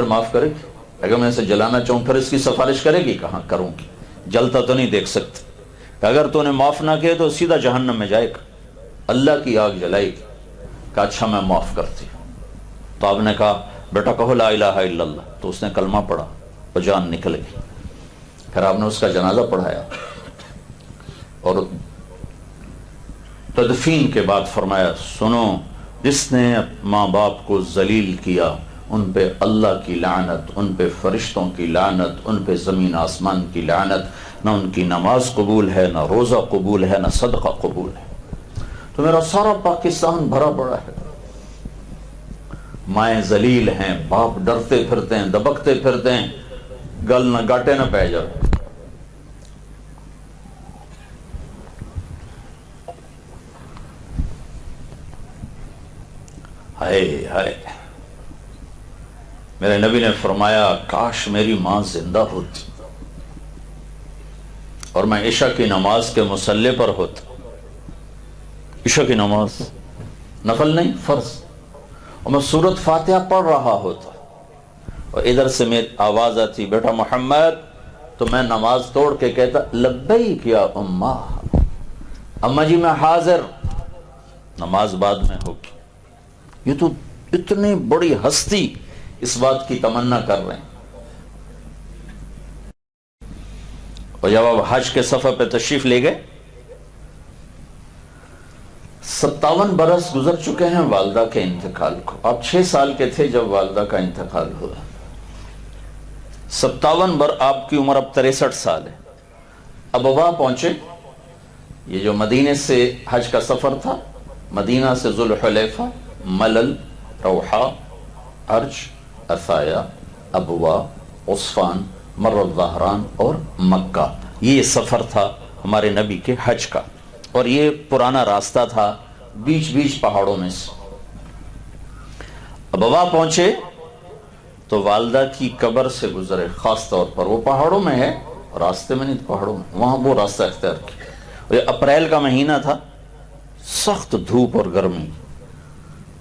معاف کرے گی؟ اگر میں اسے جلانا چاہوں پھر اس کی سفارش کرے گی؟ کہاں کروں گی، جلتا تو نہیں دیکھ سکتی. اگر تو نے معاف نہ کیے تو سیدھا جہنم میں جائے گا، اللہ کی آگ جلائے گی. کہا اچھا میں معاف کرتی ہوں. تو آپ نے کہا بیٹا کہو لا الہ الا اللہ. تو اس نے کلمہ پڑھا اور جان نکل گئی. پھر آپ نے اس کا جنازہ پڑھایا اور تدفین کے بعد فرمایا سنو جس نے ماں باپ کو ذلیل کیا ان پہ اللہ کی لعنت، ان پہ فرشتوں کی لعنت، ان پہ زمین آسمان کی لعنت. نہ ان کی نماز قبول ہے، نہ روزہ قبول ہے، نہ صدقہ قبول ہے. تو میرا سارا پاکستان بھرا پڑا ہے، مائیں ذلیل ہیں، باپ ڈرتے پھرتے ہیں، دبکتے پھرتے ہیں، گل نہ گاٹے نہ پہ جائے. ہائے میرے نبی نے فرمایا کاش میری ماں زندہ ہوتی اور میں عشاء کی نماز کے مصلی پر ہوتا. عشاء کی نماز نفل نہیں، فرض، اور میں سورۃ فاتحہ پڑھ رہا ہوتا اور ادھر سے میری آواز آتی بیٹا محمد. تو میں نماز توڑ کے کہتا لبیک یا اماں، اماں جی میں حاضر، نماز بعد میں ہوگی. یہ تو اتنی بڑی ہستی اس بات کی تمنا کر رہے ہیں. اور جب آپ حج کے سفر پہ تشریف لے گئے، 57 برس گزر چکے ہیں والدہ کے انتقال کو. آپ 6 سال کے تھے جب والدہ کا انتقال ہوا. 57 آپ کی عمر اب 63 سال ہے. اب وہاں پہنچے، یہ جو مدینے سے حج کا سفر تھا، مدینہ سے ذوالحلیفہ، ملل، روحا، عرج، عثایا، ابوا، عصفان، مر الظہران اور مکہ. یہ سفر تھا ہمارے نبی کے حج کا، اور یہ پرانا راستہ تھا بیچ پہاڑوں میں سے. اب وہاں پہنچے تو والدہ کی قبر سے گزرے، خاص طور پر وہ پہاڑوں میں ہے، راستے میں نہیں، پہاڑوں میں، وہاں وہ راستہ اختیار کیا۔ یہ اپریل کا مہینہ تھا، سخت دھوپ اور گرمی،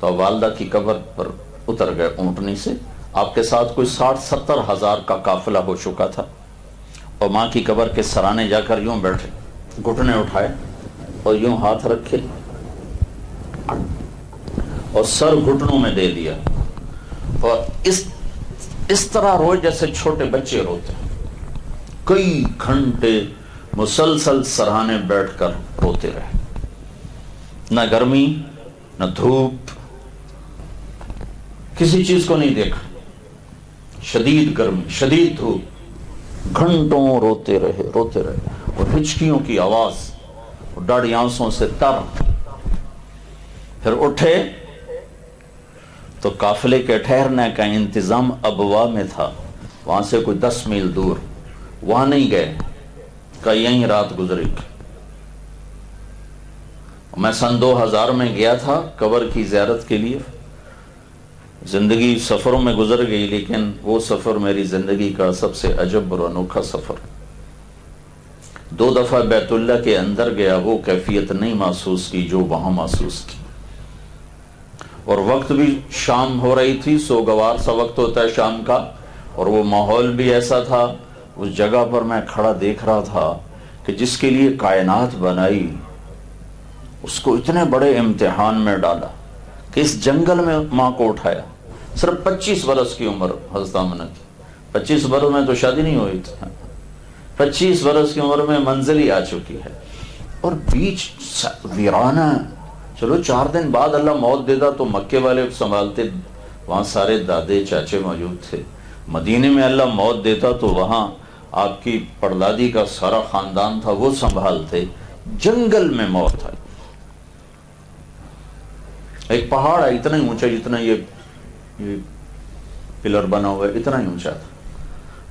تو والدہ کی قبر پر اتر گئے اونٹنی سے۔ آپ کے ساتھ کوئی 60-70 ہزار کا قافلہ ہو چکا تھا، اور ماں کی قبر کے سرانے جا کر یوں بیٹھے، گھٹنے اٹھائے اور یوں ہاتھ رکھے اور سر گھٹنوں میں دے دیا، اور اس طرح روئے جیسے چھوٹے بچے روتے ہیں۔ کئی گھنٹے مسلسل سرہانے بیٹھ کر روتے رہے، نہ گرمی نہ دھوپ، کسی چیز کو نہیں دیکھا، شدید گرمی شدید دھوپ، گھنٹوں روتے رہے اور ہچکیوں کی آواز، ڈاڑھی آنسوں سے تر۔ پھر اٹھے تو قافلے کے ٹھہرنے کا انتظام ابوا میں تھا، وہاں سے کوئی 10 میل دور، وہاں نہیں گئے، کہ یہیں رات گزری۔ میں سن 2000 میں گیا تھا قبر کی زیارت کے لیے۔ زندگی سفروں میں گزر گئی، لیکن وہ سفر میری زندگی کا سب سے عجب اور انوکھا سفر۔ 2 دفعہ بیت اللہ کے اندر گیا، وہ کیفیت نہیں محسوس کی جو وہاں محسوس کی، اور وقت بھی شام ہو رہی تھی، سوگوار سا وقت ہوتا ہے شام کا، اور وہ ماحول بھی ایسا تھا۔ اس جگہ پر میں کھڑا دیکھ رہا تھا کہ جس کے لیے کائنات بنائی، اس کو اتنے بڑے امتحان میں ڈالا کہ اس جنگل میں ماں کو اٹھایا۔ صرف 25 برس کی عمر حضرت آمنہ کی، 25 برس میں تو شادی نہیں ہوئی تھی، 25 برس کی عمر میں منزل ہی آ چکی ہے، اور بیچ ویرانہ۔ چلو 4 دن بعد اللہ موت دیتا تو مکے والے سنبھالتے، وہاں سارے دادے چاچے موجود تھے۔ مدینے میں اللہ موت دیتا تو وہاں آپ کی پردادی کا سارا خاندان تھا، وہ سنبھالتے۔ جنگل میں موت آئی، ایک پہاڑ ہے اتنا ہی اونچا جتنا یہ پلر بنا ہوا ہے، اتنا ہی اونچا تھا،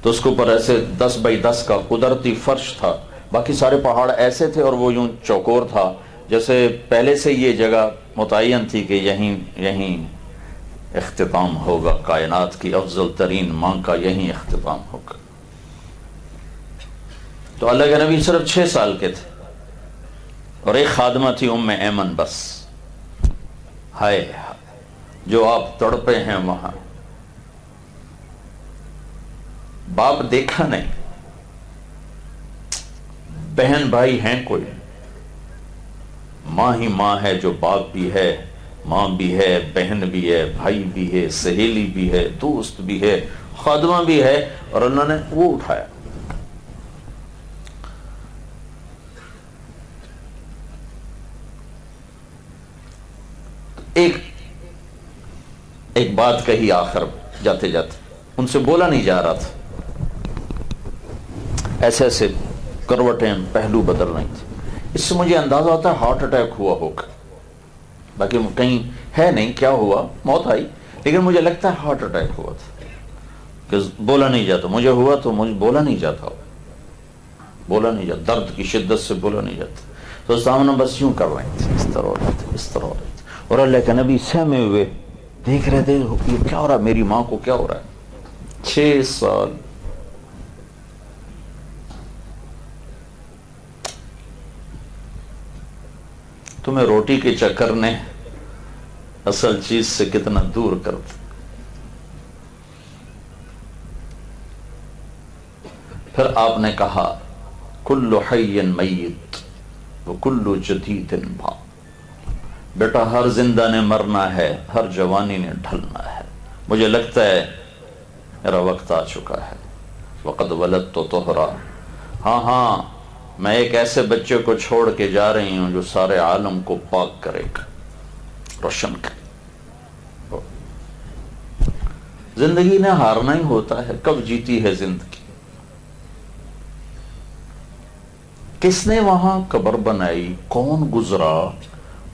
تو اس کے اوپر ایسے 10 بائی 10 کا قدرتی فرش تھا، باقی سارے پہاڑ ایسے تھے، اور وہ یوں چوکور تھا، جیسے پہلے سے یہ جگہ متعین تھی کہ یہیں اختتام ہوگا، کائنات کی افضل ترین ماں کا یہیں اختتام ہوگا۔ تو اللہ کے نبی صرف 6 سال کے تھے، اور ایک خادمہ تھی ام ایمن، بس۔ ہائے جو آپ تڑپے ہیں وہاں، باپ دیکھا نہیں، بہن بھائی ہیں کوئی، ماں ہی ماں ہے جو باپ بھی ہے، ماں بھی ہے، بہن بھی ہے، بھائی بھی ہے، سہیلی بھی ہے، دوست بھی ہے، خادمہ بھی ہے، اور اللہ نے وہ اٹھایا۔ ایک بات کہی آخر جاتے جاتے، ان سے بولا نہیں جا رہا تھا، ایسے ایسے کروٹیں پہلو بدل رہی تھی، اس سے مجھے اندازہ ہوتا ہے ہارٹ اٹیک ہوا ہوگا، باقی کہیں ہے نہیں کیا ہوا، موت آئی، لیکن مجھے لگتا ہے ہارٹ اٹیک ہوا تھا، کہ بولا نہیں جاتا، مجھے ہوا تو مجھے بولا نہیں جاتا، درد کی شدت سے بولا نہیں جاتا۔ تو سامنے بس یوں کر رہے تھے، اس طرح ہو رہے تھے، اس طرح ہو رہے تھے، اور اللہ کے نبی سہمے ہوئے دیکھ رہے تھے یہ کیا ہو رہا ہے، میری ماں کو کیا ہو رہا ہے۔ 6 سال تمہیں روٹی کے چکر نے اصل چیز سے کتنا دور کر دیا۔ پھر آپ نے کہا کل حی میت وکل جدید بھا، بیٹا ہر زندہ نے مرنا ہے، ہر جوانی نے ڈھلنا ہے، مجھے لگتا ہے میرا وقت آ چکا ہے۔ وقد ولدت طہرا، ہاں میں ایک ایسے بچے کو چھوڑ کے جا رہی ہوں جو سارے عالم کو پاک کرے گا، روشن کرے۔ زندگی نے ہارنا ہی ہوتا ہے، کب جیتی ہے زندگی؟ کس نے وہاں قبر بنائی، کون گزرا،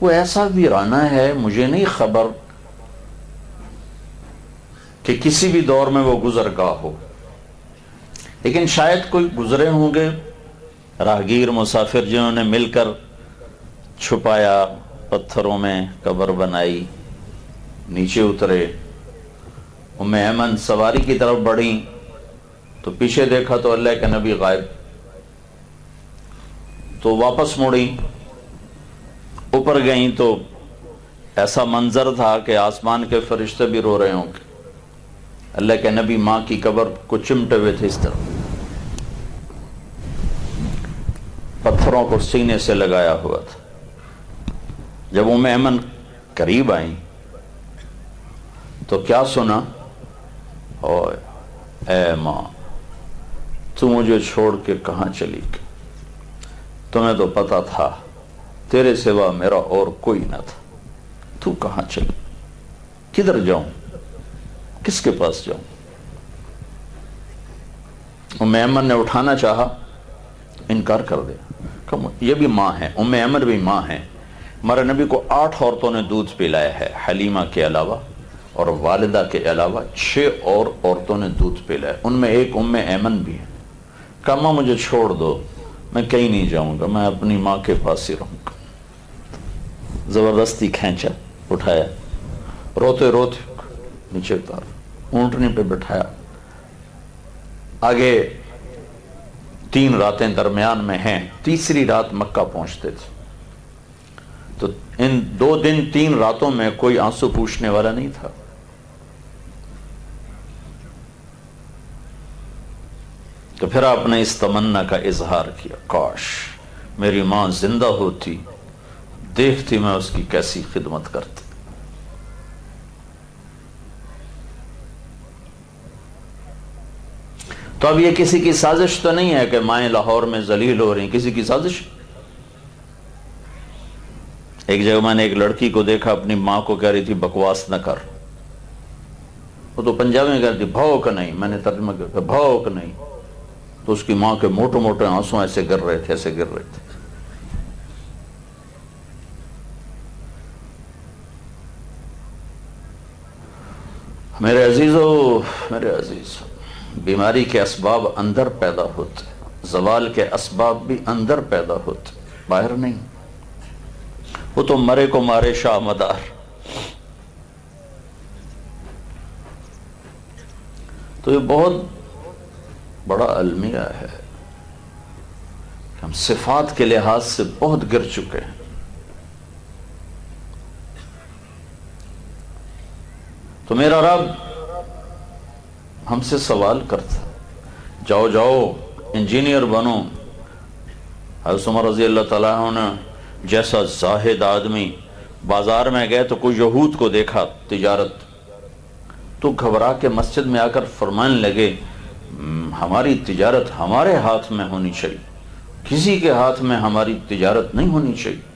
وہ ایسا ویرانہ ہے، مجھے نہیں خبر کہ کسی بھی دور میں وہ گزر گاہ ہو، لیکن شاید کوئی گزرے ہوں گے راہگیر مسافر، جنہوں نے مل کر چھپایا، پتھروں میں قبر بنائی، نیچے اترے ام ایمن سواری کی طرف بڑھی تو پیچھے دیکھا تو اللہ کے نبی غائب، تو واپس مڑی، اوپر گئیں تو ایسا منظر تھا کہ آسمان کے فرشتے بھی رو رہے ہوں گے۔ اللہ کے نبی ماں کی قبر کو چمٹے ہوئے تھے اس طرح، پتھروں کو سینے سے لگایا ہوا تھا۔ جب ام ایمن قریب آئیں تو کیا سنا؟ اوے اے ماں، تو مجھے چھوڑ کے کہاں چلی گئی؟ تمہیں تو پتا تھا تیرے سوا میرا اور کوئی نہ تھا، تو کہاں چلی؟ کدھر جاؤں؟ کس کے پاس جاؤں؟ ام ایمن نے اٹھانا چاہا، انکار کر دیا، یہ بھی ماں ہے، ام ایمن بھی ماں ہے۔ ہمارے نبی کو 8 عورتوں نے دودھ پلایا ہے، حلیمہ کے علاوہ اور والدہ کے علاوہ 6 اور عورتوں نے دودھ پلایا، ان میں ایک ام ایمن بھی ہے۔ کہا ماں مجھے چھوڑ دو، میں کہیں نہیں جاؤں گا، میں اپنی ماں کے پاس ہی رہوں گا۔ زبردستی کھینچا، اٹھایا، روتے روتے نیچے اتار، اونٹنی پہ بٹھایا، آگے 3 راتیں درمیان میں ہیں، تیسری رات مکہ پہنچتے تھے، تو ان 2 دن 3 راتوں میں کوئی آنسو پوچھنے والا نہیں تھا۔ تو پھر آپ نے اس تمنا کا اظہار کیا، کاش میری ماں زندہ ہوتی، دیکھتی میں اس کی کیسی خدمت کرتی۔ تو اب یہ کسی کی سازش تو نہیں ہے کہ مائیں لاہور میں ذلیل ہو رہی ہیں، کسی کی سازش؟ ایک جگہ میں نے ایک لڑکی کو دیکھا، اپنی ماں کو کہہ رہی تھی بکواس نہ کر، وہ تو پنجابی میں کہہ رہی تھی بھوک نہیں، میں نے ترجمہ کیا بھوک نہیں، تو اس کی ماں کے موٹے موٹے آنسو ایسے گر رہے تھے، ایسے گر رہے تھے۔ میرے عزیزو، بیماری کے اسباب اندر پیدا ہوتے، زوال کے اسباب بھی اندر پیدا ہوتے، باہر نہیں۔ وہ تو مرے کو مارے شاہ مدار۔ تو یہ بہت بڑا المیہ ہے، ہم صفات کے لحاظ سے بہت گر چکے ہیں۔ تو میرا رب ہم سے سوال کرتا، جاؤ جاؤ انجینئر بنو۔ حضرت عمر رضی اللہ تعالیٰ عنہ جیسا زاہد آدمی بازار میں گئے تو کوئی یہود کو دیکھا تجارت، تو گھبرا کے مسجد میں آ کر فرمانے لگے ہماری تجارت ہمارے ہاتھ میں ہونی چاہیے، کسی کے ہاتھ میں ہماری تجارت نہیں ہونی چاہیے۔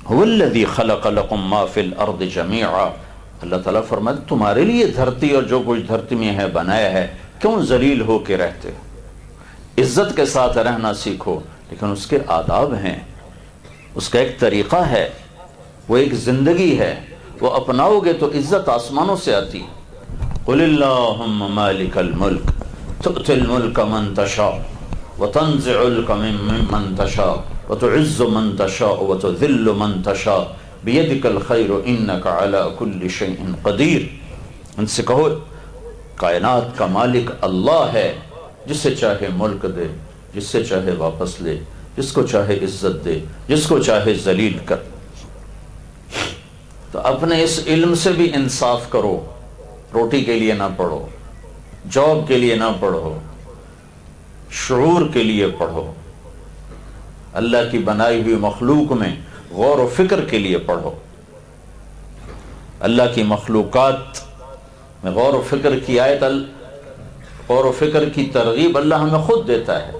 هو الذی خلق لکم ما فی الارض جمیعا، اللہ تعالیٰ فرماتے تمہارے لیے دھرتی اور جو کچھ دھرتی میں ہے بنایا ہے، کیوں ذلیل ہو کے رہتے ہو؟ عزت کے ساتھ رہنا سیکھو، لیکن اس کے آداب ہیں، اس کا ایک طریقہ ہے، وہ ایک زندگی ہے، وہ اپناؤ گے تو عزت آسمانوں سے آتی۔ قل اللہم مالک الملک تؤتی الملک من تشاء وتنزع الملک ممن تشاء وتعز من تشاء وتذل من تشاء بیدک الخیر انک علی کل شیء قدیر۔ ان سے کہو کائنات کا مالک اللہ ہے، جس سے چاہے ملک دے، جس سے چاہے واپس لے، جس کو چاہے عزت دے، جس کو چاہے ذلیل کر۔ تو اپنے اس علم سے بھی انصاف کرو، روٹی کے لیے نہ پڑھو، جاب کے لیے نہ پڑھو، شعور کے لیے پڑھو، اللہ کی بنائی ہوئی مخلوق میں غور و فکر کے لیے پڑھو۔ اللہ کی مخلوقات میں غور و فکر کی آیت، غور و فکر کی ترغیب اللہ ہمیں خود دیتا ہے۔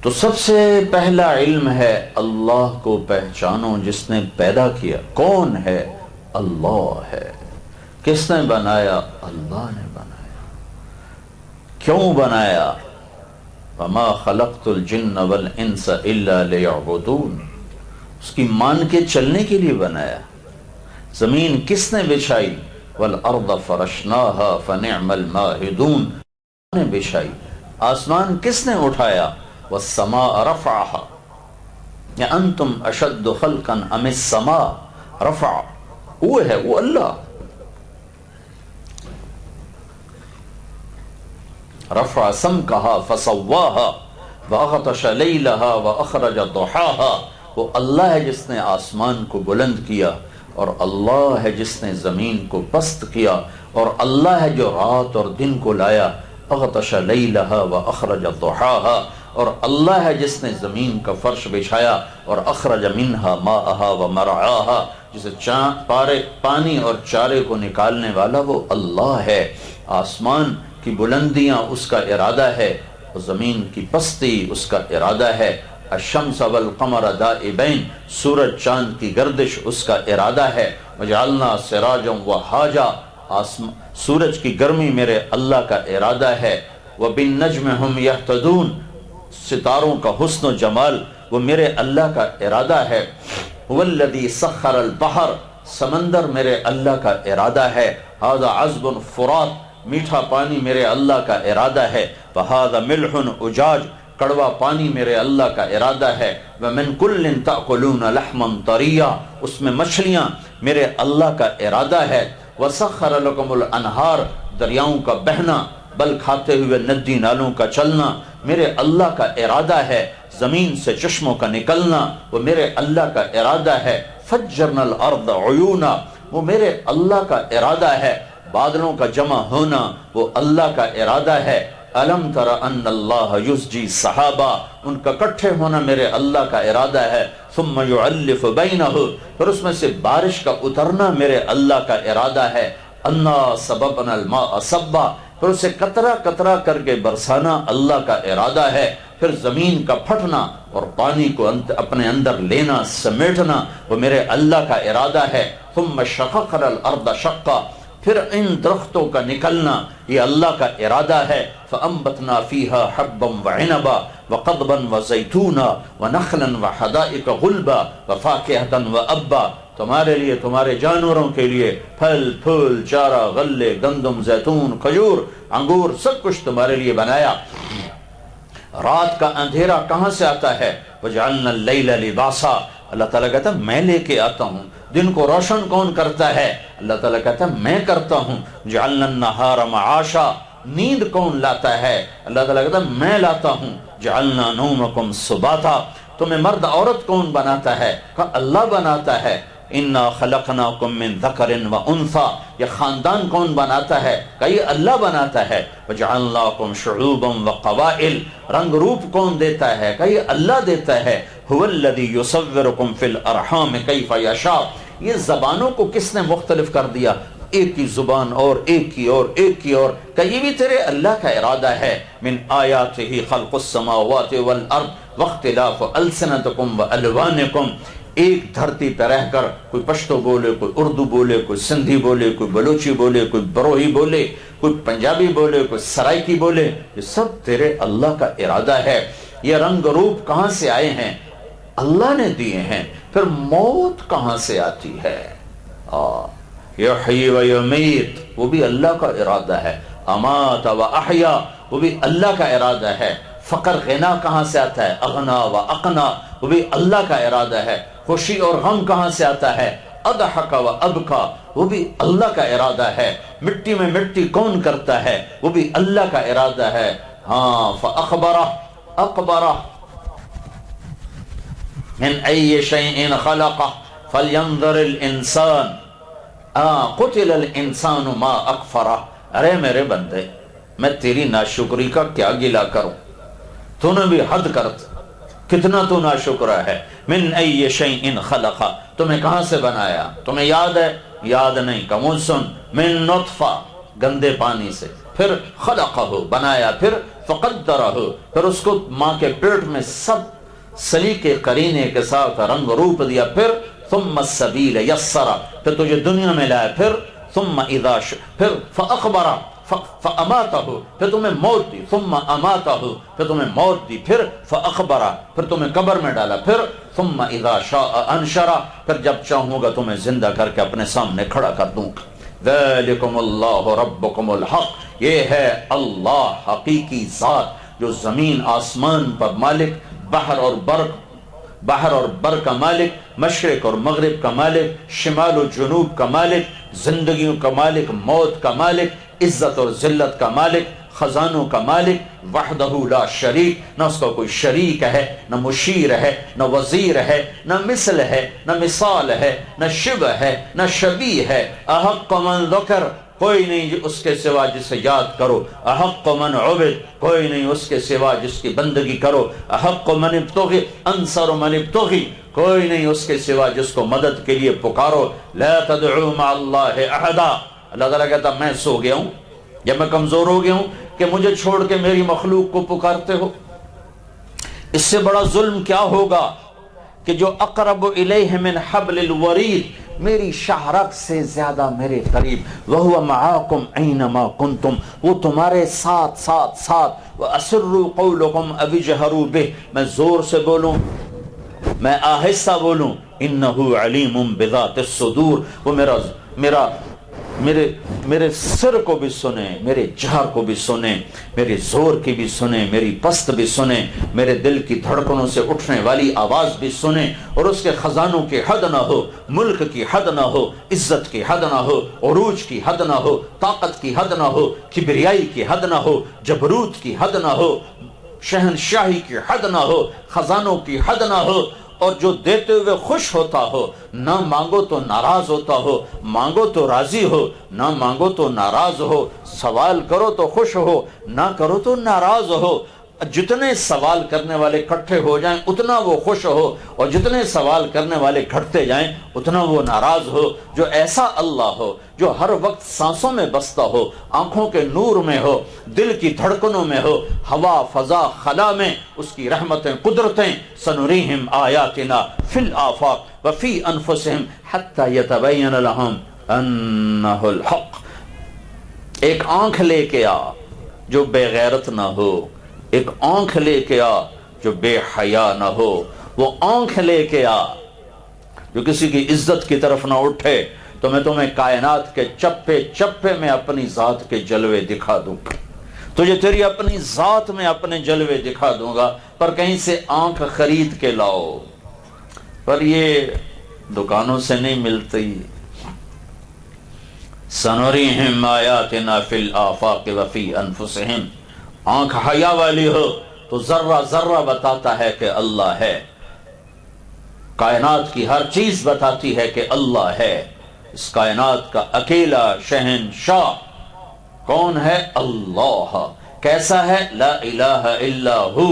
تو سب سے پہلا علم ہے اللہ کو پہچانو، جس نے پیدا کیا کون ہے؟ اللہ ہے۔ کس نے بنایا؟ اللہ نے بنایا۔ کیوں بنایا؟ وما خلقت الجن والانس الا لیعبدون، اس کی مان کے چلنے کے لیے بنایا۔ زمین کس نے بچھائی؟ والارض فرشناها فنعم الماہدون، نے بچھائی، آسمان کس نے اٹھایا؟ والسماء رفعها، یا انتم اشد خلقا ام السماء رفع، وہ ہے وہ اللہ. رفع سمكها فسواها واغطش ليلها واخرج ضحاها، وہ اللہ ہے جس نے آسمان کو بلند کیا، اور اللہ ہے جس نے زمین کو پست کیا، اور اللہ ہے جو رات اور دن کو لایا. اغطش لیلها واخرج ضحاها، اور اللہ ہے جس نے زمین کا فرش بچھایا، اور اخرج منها ماءها ومرعاها، جسے پانی اور چارے کو نکالنے والا وہ اللہ ہے. آسمان کی بلندیاں اس کا ارادہ ہے، زمین کی پستی اس کا ارادہ ہے. الشمس والقمر دائبین، سورج چاند کی گردش اس کا ارادہ ہے. وجعلنا سراجا وہاجا، سورج کی گرمی میرے اللہ کا ارادہ ہے. وبالنجم هم يهتدون، ستاروں کا حسن و جمال وہ میرے اللہ کا ارادہ ہے. والذی سخر البحر، سمندر میرے اللہ کا ارادہ ہے. هذا عذب فرات، میٹھا پانی میرے اللہ کا ارادہ ہے. وهذا ملح اجاج، کڑوا پانی میرے اللہ کا ارادہ ہے. وَمِن كُلٍّ تَأْكُلُونَ لَحْمًا طَرِيًّا، اس میں مچھلیاں میرے اللہ کا ارادہ ہے. وَسَخَّرَ لَكُمُ الْأَنْهَارَ، دریاؤں کا بہنا، بل کھاتے ہوئے ندی نالوں کا چلنا میرے اللہ کا ارادہ ہے. زمین سے چشموں کا نکلنا وہ میرے اللہ کا ارادہ ہے. فَجَّرْنَا الْأَرْضَ عُيُونًا، وہ میرے اللہ کا ارادہ ہے. بادلوں کا جمع ہونا وہ اللہ کا ارادہ ہے. الم تر ان اللہ یسجی صحابہ، ان کا کٹھے ہونا میرے اللہ کا ارادہ ہے. ثم یعلف بینہ، پھر اس میں سے بارش کا اترنا میرے اللہ کا ارادہ ہے. انا سببنا الماء صبا، پھر اسے قطرہ قطرہ کر کے برسانا اللہ کا ارادہ ہے. پھر زمین کا پھٹنا اور پانی کو اپنے اندر لینا سمیٹنا وہ میرے اللہ کا ارادہ ہے. ثم شققنا الارض شقا، پھر ان درختوں کا نکلنا یہ اللہ کا ارادہ ہے. فَأَنبَتْنَا فِيهَا حَبًّا وَعِنَبًا وَقَضْبًا وَزَيْتُونًا وَنَخْلًا وَحَدَائِقَ غُلْبًا وَفَاكِهَةً وَأَبًّا، تمہارے لیے، تمہارے جانوروں کے لیے پھل پھول، چارہ، غلے، گندم، زیتون، کھجور، انگور، سب کچھ تمہارے لیے بنایا. رات کا اندھیرا کہاں سے آتا ہے؟ وَجَعَلْنَا اللَّيْلَ لِبَاسًا، اللہ تعالیٰ کہتا ہے میں لے کے آتا ہوں. دن کو روشن کون کرتا ہے؟ اللہ تعالیٰ کہتا ہے میں کرتا ہوں. جعلنا النہار معاشا، نیند کون لاتا ہے؟ اللہ تعالیٰ کہتا ہے میں لاتا ہوں. جعلنا نومکم سباتا، تمہیں مرد عورت کون بناتا ہے؟ کہ اللہ بناتا ہے. انا خلقناکم من ذکر و انثی، یہ خاندان کون بناتا ہے؟ کہ یہ اللہ بناتا ہے. وجعلناکم شعوبا وقبائل، رنگ روپ کون دیتا ہے؟ کہ یہ اللہ دیتا ہے. هو الذی یصورکم فی الارحام کیف یشاء، یہ زبانوں کو کس نے مختلف کر دیا؟ ایک کی زبان اور ایک کی اور ایک کی اور، کہ یہ بھی تیرے اللہ کا ارادہ ہے. من آیاتہ خلق السماوات والارض واختلاف السنتکم والوانکم، ایک دھرتی پہ رہ کر کوئی پشتو بولے، کوئی اردو بولے، کوئی سندھی بولے، کوئی بلوچی بولے، کوئی بروہی بولے، کوئی پنجابی بولے، کوئی سرائکی بولے، یہ سب تیرے اللہ کا ارادہ ہے. یہ رنگ روپ کہاں سے آئے ہیں؟ اللہ نے دیے ہیں. پھر موت کہاں سے آتی ہے؟ یحیی و یمیت، وہ بھی اللہ کا ارادہ ہے. امات و احیا، وہ بھی اللہ کا ارادہ ہے. فقر غنا کہاں سے آتا ہے؟ اغنا و اقنا، وہ بھی اللہ کا ارادہ ہے. خوشی اور غم کہاں سے آتا ہے؟ اضحک و ابکا، وہ بھی اللہ کا ارادہ ہے. مٹی میں مٹی کون کرتا ہے؟ وہ بھی اللہ کا ارادہ ہے. ہاں فاخبرہ اقبرہ من ای شیء خلقہ فلینظر الانسان قتل الانسان ما اکفرہ. ارے میرے بندے، میں تیری ناشکری کا کیا گلہ کروں؟ تو نے بھی حد کرت، کتنا تو ناشکرہ ہے. من ای شیء خلقہ، تمہیں کہاں سے بنایا؟ تمہیں یاد ہے؟ یاد نہیں. کمون سن، من نطفہ، گندے پانی سے، پھر خلقہ، بنایا، پھر فقدرہ، پھر اس کو ماں کے پیٹ میں سب سلیقے قرینے کے ساتھ رنگ روپ دیا. پھر ثم السبیل یسرہ، پھر تجھے دنیا میں لایا. پھر ثم اذا پھر فاخبرہ فاماتہ، پھر تمہیں موت دی. ثم اماتہ، پھر تمہیں موت دی. پھر فاخبرہ، پھر تمہیں قبر میں ڈالا. پھر ثم اذا شاء انشرہ، پھر جب چاہوں گا تمہیں زندہ کر کے اپنے سامنے کھڑا کر دوں گا. ذالکم اللہ ربکم الحق، یہ ہے اللہ حقیقی ذات جو زمین آسمان پر مالک، بحر اور بر کا مالک، مشرق اور مغرب کا مالک، شمال و جنوب کا مالک، زندگیوں کا مالک، موت کا مالک، عزت اور ذلت کا مالک، خزانوں کا مالک، وحدہ لا شریک، نہ اس کا کوئی شریک ہے، نہ مشیر ہے، نہ وزیر ہے، نہ مثل ہے، نہ مثال ہے، نہ شبہ ہے، نہ شبیہ ہے۔ احق من ذکر، کوئی نہیں اس کے سوا جسے یاد کرو، احق من عبد، کوئی نہیں اس کے سوا جس کی بندگی کرو، احق من ابتغی، انصر من ابتغی، کوئی نہیں اس کے سوا جس کو مدد کے لیے پکارو، لا تدعو مع اللہ احدا۔ اللہ تعالیٰ کہتا میں سو گیا ہوں یا میں کمزور ہو گیا ہوں کہ مجھے چھوڑ کے میری مخلوق کو پکارتے ہو؟ اس سے بڑا ظلم کیا ہوگا کہ جو اقرب الیہ من حبل الورید، میری شاہرگ سے زیادہ میرے قریب، وَهُوَ مَعَاكُمْ أَيْنَمَا كُنْتُمْ، وہ تمہارے ساتھ وَأَسِرُّوا قَوْلَكُمْ أَوِ اجْهَرُوا بِهِ، میں زور سے بولوں، میں آہستہ بولوں، إِنَّهُ عَلِيمٌ بِذَاتِ الصُّدُورِ، وہ میرے سر کو بھی سنے، میرے جہر کو بھی سنے، میرے زور کی بھی سنے، میری پست بھی سنے، میرے دل کی دھڑکنوں سے اٹھنے والی آواز بھی سنے، اور اس کے خزانوں کی حد نہ ہو، ملک کی حد نہ ہو، عزت کی حد نہ ہو، عروج کی حد نہ ہو، طاقت کی حد نہ ہو، کبریائی کی حد نہ ہو، جبروت کی حد نہ ہو، شہنشاہی کی حد نہ ہو، خزانوں کی حد نہ ہو، اور جو دیتے ہوئے خوش ہوتا ہو، نہ مانگو تو ناراض ہوتا ہو، مانگو تو راضی ہو، نہ مانگو تو ناراض ہو، سوال کرو تو خوش ہو، نہ کرو تو ناراض ہو۔ جتنے سوال کرنے والے اکٹھے ہو جائیں اتنا وہ خوش ہو، اور جتنے سوال کرنے والے گھٹتے جائیں اتنا وہ ناراض ہو۔ جو ایسا اللہ ہو جو ہر وقت سانسوں میں بستا ہو، آنکھوں کے نور میں ہو، دل کی دھڑکنوں میں ہو، ہوا فضا خلا میں اس کی رحمتیں قدرتیں، سنریہم آیاتنا فی الآفاق وفی انفسہم حتی یتبین لہم انہ الحق۔ ایک آنکھ لے کے آ جو بے غیرت نہ ہو، ایک آنکھ لے کے آ جو بے حیا نہ ہو، وہ آنکھ لے کے آ جو کسی کی عزت کی طرف نہ اٹھے، تو میں تمہیں کائنات کے چپے چپے میں اپنی ذات کے جلوے دکھا دوں گا، تجھے تیری اپنی ذات میں اپنے جلوے دکھا دوں گا، پر کہیں سے آنکھ خرید کے لاؤ، پر یہ دکانوں سے نہیں ملتی۔ سنریہم آیاتنا فی الآفاق وفی انفسہم، آنکھ حیا والی ہو تو ذرہ ذرہ بتاتا ہے کہ اللہ ہے، کائنات کی ہر چیز بتاتی ہے کہ اللہ ہے۔ اس کائنات کا اکیلا شہنشاہ کون ہے؟ اللہ۔ کیسا ہے؟ لا الہ الا ہو،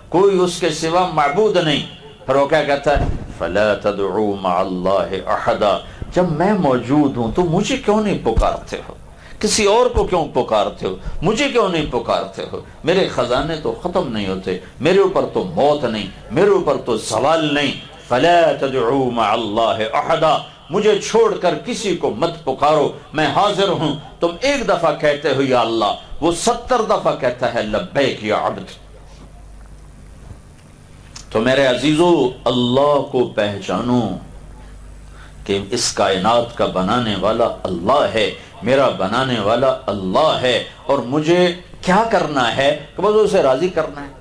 کوئی اس کے سوا معبود نہیں۔ پھر وہ کیا کہتا ہے؟ فلا تدعو مع اللہ احدا، جب میں موجود ہوں تو مجھے کیوں نہیں پکارتے ہو؟ کسی اور کو کیوں پکارتے ہو؟ مجھے کیوں نہیں پکارتے ہو؟ میرے خزانے تو ختم نہیں ہوتے، میرے اوپر تو موت نہیں، میرے اوپر تو زوال نہیں۔ فلا تدعو مع اللہ احدا، مجھے چھوڑ کر کسی کو مت پکارو، میں حاضر ہوں۔ تم ایک دفعہ کہتے ہو یا اللہ، وہ 70 دفعہ کہتا ہے لبیک یا عبد۔ تو میرے عزیزو، اللہ کو پہچانو کہ اس کائنات کا بنانے والا اللہ ہے، میرا بنانے والا اللہ ہے، اور مجھے کیا کرنا ہے کہ بس اسے راضی کرنا ہے۔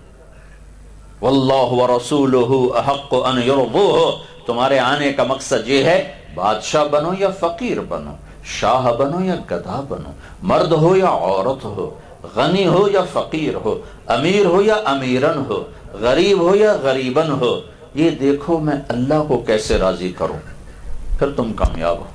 واللہ ورسولہ احق ان یرضوہ، تمہارے آنے کا مقصد یہ ہے بادشاہ بنو یا فقیر بنو، شاہ بنو یا گدھا بنو، مرد ہو یا عورت ہو، غنی ہو یا فقیر ہو، امیر ہو یا امیرن ہو، غریب ہو یا غریبن ہو، یہ دیکھو میں اللہ کو کیسے راضی کروں، پھر تم کامیاب ہو۔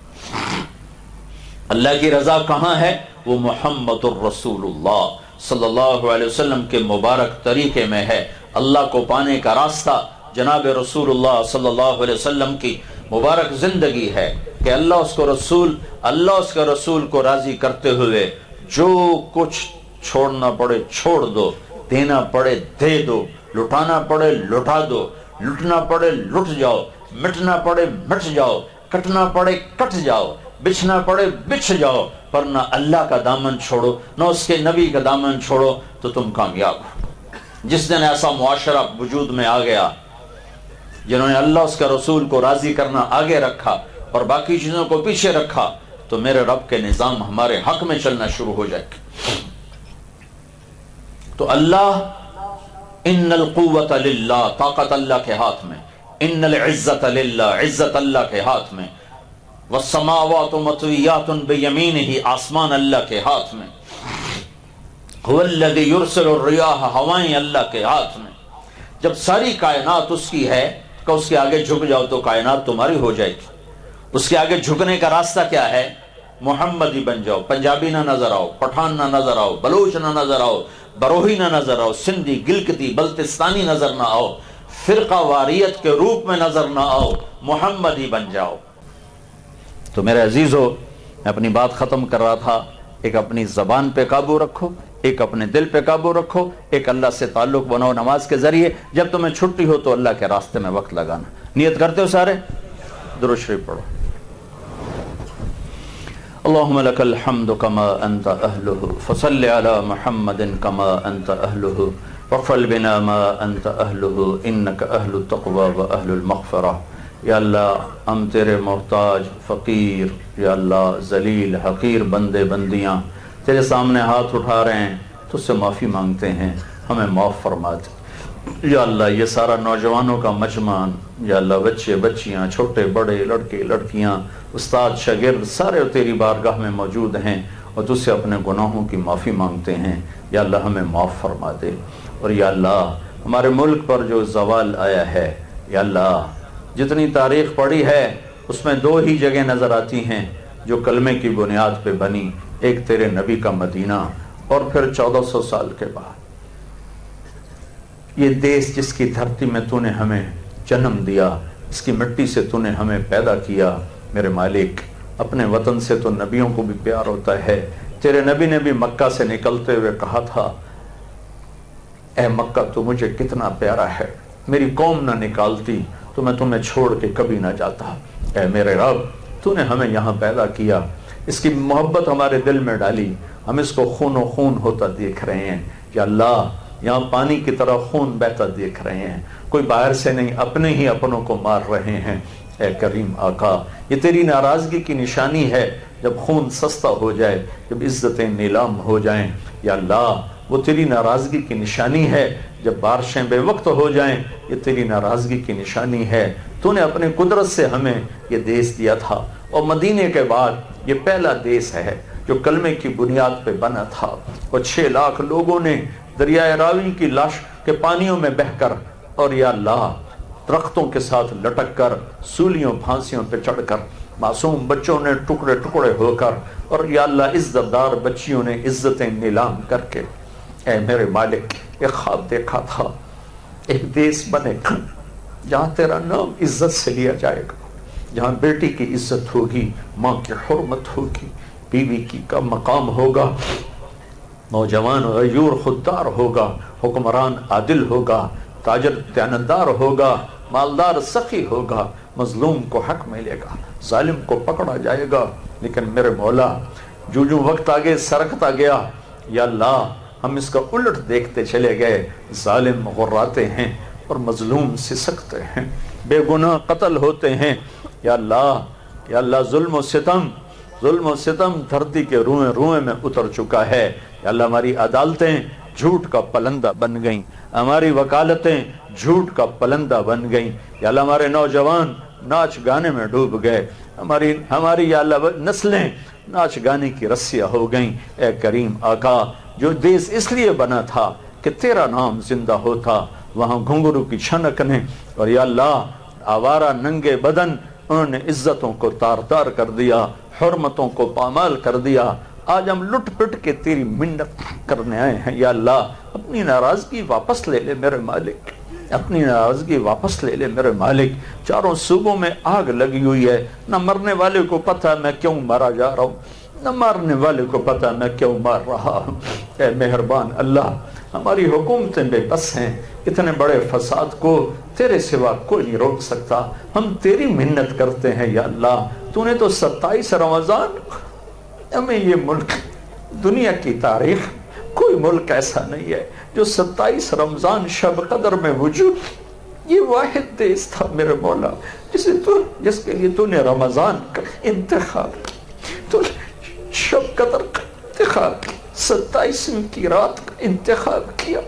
اللہ کی رضا کہاں ہے؟ وہ محمد الرسول اللہ صلی اللہ علیہ وسلم کے مبارک طریقے میں ہے۔ اللہ کو پانے کا راستہ جناب رسول اللہ صلی اللہ علیہ وسلم کی مبارک زندگی ہے کہ اللہ اس کے رسول کو راضی کرتے ہوئے جو کچھ چھوڑنا پڑے چھوڑ دو، دینا پڑے دے دو، لٹانا پڑے لٹا دو، لٹنا پڑے لٹ جاؤ، مٹنا پڑے مٹ جاؤ، کٹنا پڑے کٹ جاؤ، بچھنا پڑے بچھ جاؤ، پر نہ اللہ کا دامن چھوڑو نہ اس کے نبی کا دامن چھوڑو تو تم کامیاب ہو۔ جس دن ایسا معاشرہ وجود میں آ گیا جنہوں نے اللہ اس کے رسول کو راضی کرنا آگے رکھا اور باقی چیزوں کو پیچھے رکھا، تو میرے رب کے نظام ہمارے حق میں چلنا شروع ہو جائے گا۔ تو اللہ ان القوت للہ، طاقت اللہ کے ہاتھ میں، ان العزت للہ، عزت اللہ کے ہاتھ میں، والسماوات مطویات بیمینہ، آسمان اللہ کے ہاتھ میں، هو الذی یرسل الریاح، ہوائیں اللہ کے ہاتھ میں۔ جب ساری کائنات اس کی ہے کہ اس کے آگے جھک جاؤ تو کائنات تمہاری ہو جائے گی۔ اس کے آگے جھکنے کا راستہ کیا ہے؟ محمدی بن جاؤ، پنجابی نہ نظر آؤ، پٹھان نہ نظر آؤ، بلوچ نہ نظر آؤ، بروہی نہ نظر آؤ، سندھی، گلگتی، بلتستانی نظر نہ آؤ، فرقہ واریت کے روپ میں نظر نہ آؤ، محمدی بن جاؤ۔ تو میرے عزیزو، میں اپنی بات ختم کر رہا تھا، ایک اپنی زبان پہ قابو رکھو، ایک اپنے دل پہ قابو رکھو، ایک اللہ سے تعلق بناؤ نماز کے ذریعے۔ جب تمہیں چھٹی ہو تو اللہ کے راستے میں وقت لگانا۔ نیت کرتے ہو سارے؟ درود شریف پڑھو۔ اللہم لک الحمد کما انت اہلہ، فصل علی محمد کما انت اہلہ، وفعل بنا ما انت اہلہ، انک اہل التقوی و اہل المغفرہ۔ یا اللہ ہم تیرے محتاج، فقیر، یا اللہ ذلیل، حقیر بندے بندیاں تیرے سامنے ہاتھ اٹھا رہے ہیں، تجھ سے معافی مانگتے ہیں، ہمیں معاف فرما دے۔ یا اللہ یہ سارا نوجوانوں کا مجمع، یا اللہ بچے بچیاں، چھوٹے بڑے، لڑکے لڑکیاں، استاد شاگرد، سارے تیری بارگاہ میں موجود ہیں اور تجھ سے اپنے گناہوں کی معافی مانگتے ہیں۔ یا اللہ ہمیں معاف فرما دے۔ اور یا اللہ ہمارے ملک پر جو زوال آیا ہے، یا اللہ جتنی تاریخ پڑھی ہے اس میں دو ہی جگہ نظر آتی ہیں جو کلمے کی بنیاد پہ بنی، ایک تیرے نبی کا مدینہ اور پھر 1400 سال کے بعد یہ دیس جس کی دھرتی میں تو نے ہمیں جنم دیا، اس کی مٹی سے تو نے ہمیں پیدا کیا۔ میرے مالک، اپنے وطن سے تو نبیوں کو بھی پیار ہوتا ہے۔ تیرے نبی نے بھی مکہ سے نکلتے ہوئے کہا تھا، اے مکہ تو مجھے کتنا پیارا ہے، میری قوم نہ نکالتی تو میں تمہیں چھوڑ کے کبھی نہ جاتا۔ اے میرے رب، تو نے ہمیں یہاں پیدا کیا، اس کی محبت ہمارے دل میں ڈالی، ہم اس کو خون و خون ہوتا دیکھ رہے ہیں۔ یا اللہ یہاں پانی کی طرح خون بہتا دیکھ رہے ہیں، کوئی باہر سے نہیں، اپنے ہی اپنوں کو مار رہے ہیں۔ اے کریم آقا، یہ تیری ناراضگی کی نشانی ہے جب خون سستا ہو جائے، جب عزتیں نیلام ہو جائیں۔ یا اللہ وہ تیری ناراضگی کی نشانی ہے جب بارشیں بے وقت ہو جائیں، یہ تیری ناراضگی کی نشانی ہے۔ تو نے اپنی قدرت سے ہمیں یہ دیس دیا تھا، اور مدینے کے بعد یہ پہلا دیس ہے جو کلمے کی بنیاد پہ بنا تھا، اور 6 لاکھ لوگوں نے دریائے راوی کی لاش کے پانیوں میں بہہ کر، اور یا اللہ درختوں کے ساتھ لٹک کر، سولیوں پھانسیوں پہ چڑھ کر، معصوم بچوں نے ٹکڑے ٹکڑے ہو کر، اور یا اللہ عزت دار بچیوں نے عزتیں نیلام کر کے، اے میرے مالک ایک خواب دیکھا تھا، ایک دیس بنے گا جہاں تیرا نام عزت سے لیا جائے گا، جہاں بیٹی کی عزت ہوگی، ماں کی حرمت ہوگی، بیوی کی کا مقام ہوگا، نوجوان غیور خوددار ہوگا، حکمران عادل ہوگا، تاجر دیانتدار ہوگا، مالدار سخی ہوگا، مظلوم کو حق ملے گا، ظالم کو پکڑا جائے گا۔ لیکن میرے مولا جو جو وقت آگے سرکتا گیا، یا اللہ ہم اس کا الٹ دیکھتے چلے گئے، ظالم غراتے ہیں اور مظلوم سسکتے ہیں، بے گناہ قتل ہوتے ہیں۔ یا اللہ ظلم و ستم دھرتی کے روئیں روئیں میں اتر چکا ہے۔ یا اللہ ہماری عدالتیں جھوٹ کا پلندہ بن گئیں، ہماری وکالتیں جھوٹ کا پلندہ بن گئیں۔ یا اللہ ہمارے نوجوان ناچ گانے میں ڈوب گئے، ہماری یا اللہ نسلیں ناچ گانے کی رسیاں ہو گئیں۔ اے کریم آقا، جو دیس اس لیے بنا تھا کہ تیرا نام زندہ ہوتا، وہاں گھنگرو کی چھنک نے، اور یا اللہ آوارہ ننگے بدن انہوں نے عزتوں کو تار تار کر دیا، حرمتوں کو پامال کر دیا۔ آج ہم لٹ پٹ کے تیری منت کرنے آئے ہیں۔ یا اللہ اپنی ناراضگی واپس لے لے میرے مالک، اپنی ناراضگی واپس لے لے میرے مالک۔ چاروں صوبوں میں آگ لگی ہوئی ہے، نہ مرنے والے کو پتہ میں کیوں مارا جا رہا ہوں، نہ مارنے والے کو پتہ میں کیوں مار رہا ہوں۔ اے مہربان اللہ، ہماری حکومتیں بے بس ہیں، اتنے بڑے فساد کو تیرے سوا کوئی نہیں روک سکتا۔ ہم تیری منت کرتے ہیں یا اللہ، تو نے تو 27 رمضان ہمیں یہ ملک، دنیا کی تاریخ کوئی ملک ایسا نہیں ہے جو 27 رمضان شب قدر میں وجود، یہ واحد دیس تھا میرے مولا جس کے لیے تو نے رمضان کا انتخاب، تو شب قدر کا انتخاب، 27ویں کی رات کا انتخاب کیا.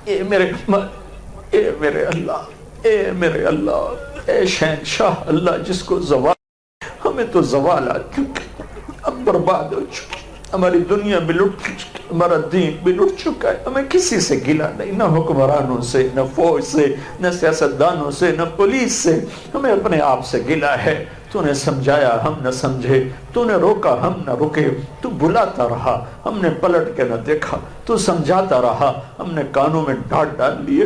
اے میرے اللہ، اے میرے اللہ، اے شہنشاہ اللہ جس کو زوال، ہمیں تو زوال آ چکا، ہم برباد ہو چکے، ہماری دنیا بھی لٹ چکی، ہمارا دین بھی لٹ چکا ہے. ہمیں کسی سے گلا نہیں، نہ حکمرانوں سے، نہ فوج سے، نہ سیاستدانوں سے، نہ پولیس سے. ہمیں اپنے آپ سے گلا ہے. تو نے سمجھایا ہم نہ سمجھے، تو نے روکا ہم نہ رکے، تو بلاتا رہا ہم نے پلٹ کے نہ دیکھا، تو سمجھاتا رہا ہم نے کانوں میں ڈانٹ ڈال لیے.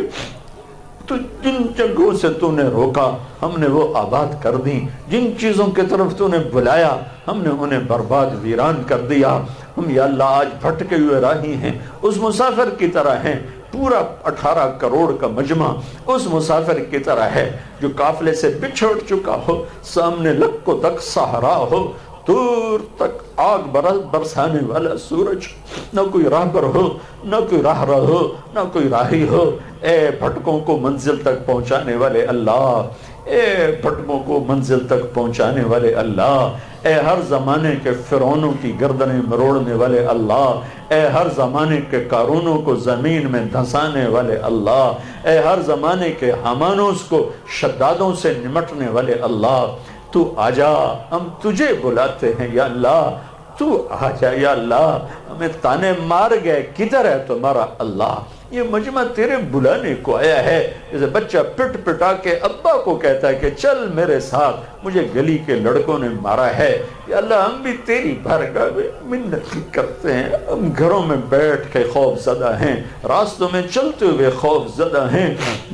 تو جن جگہوں سے تو نے روکا ہم نے وہ آباد کر دی، جن چیزوں کی طرف تو نے بلایا ہم نے انہیں برباد ویران کر دیا. ہم یا اللہ آج بھٹکے ہوئے راہی ہیں، اس مسافر کی طرح ہیں. پورا 18 کروڑ کا مجمع اس مسافر کی طرح ہے جو قافلے سے بچھڑ چکا ہو، سامنے لکوں تک صحرا ہو، دور تک آگ برسانے والا سورج، نہ کوئی راہبر ہو، نہ کوئی راہ ہو، نہ کوئی راہی ہو. اے بھٹکوں کو منزل تک پہنچانے والے اللہ، اے بھٹکوں کو منزل تک پہنچانے والے اللہ، اے ہر زمانے کے فرعونوں کی گردنیں مروڑنے والے اللہ، اے ہر زمانے کے قارونوں کو زمین میں دھنسانے والے اللہ، اے ہر زمانے کے حامانوس کو شدادوں سے نمٹنے والے اللہ، تو آجا، ہم تجھے بلاتے ہیں یا اللہ، تو آجا یا اللہ. ہمیں تانے مار گئے، کدھر ہے تمہارا اللہ؟ یہ مجمع تیرے بلانے کو آیا ہے. جیسے بچہ پٹ پٹا کے ابا کو کہتا ہے کہ چل میرے ساتھ، مجھے گلی کے لڑکوں نے مارا ہے. یا اللہ ہم بھی تیری بارگاہ میں منت کرتے ہیں. ہم گھروں میں بیٹھ کے خوف زدہ ہیں، راستوں میں چلتے ہوئے خوف زدہ ہیں،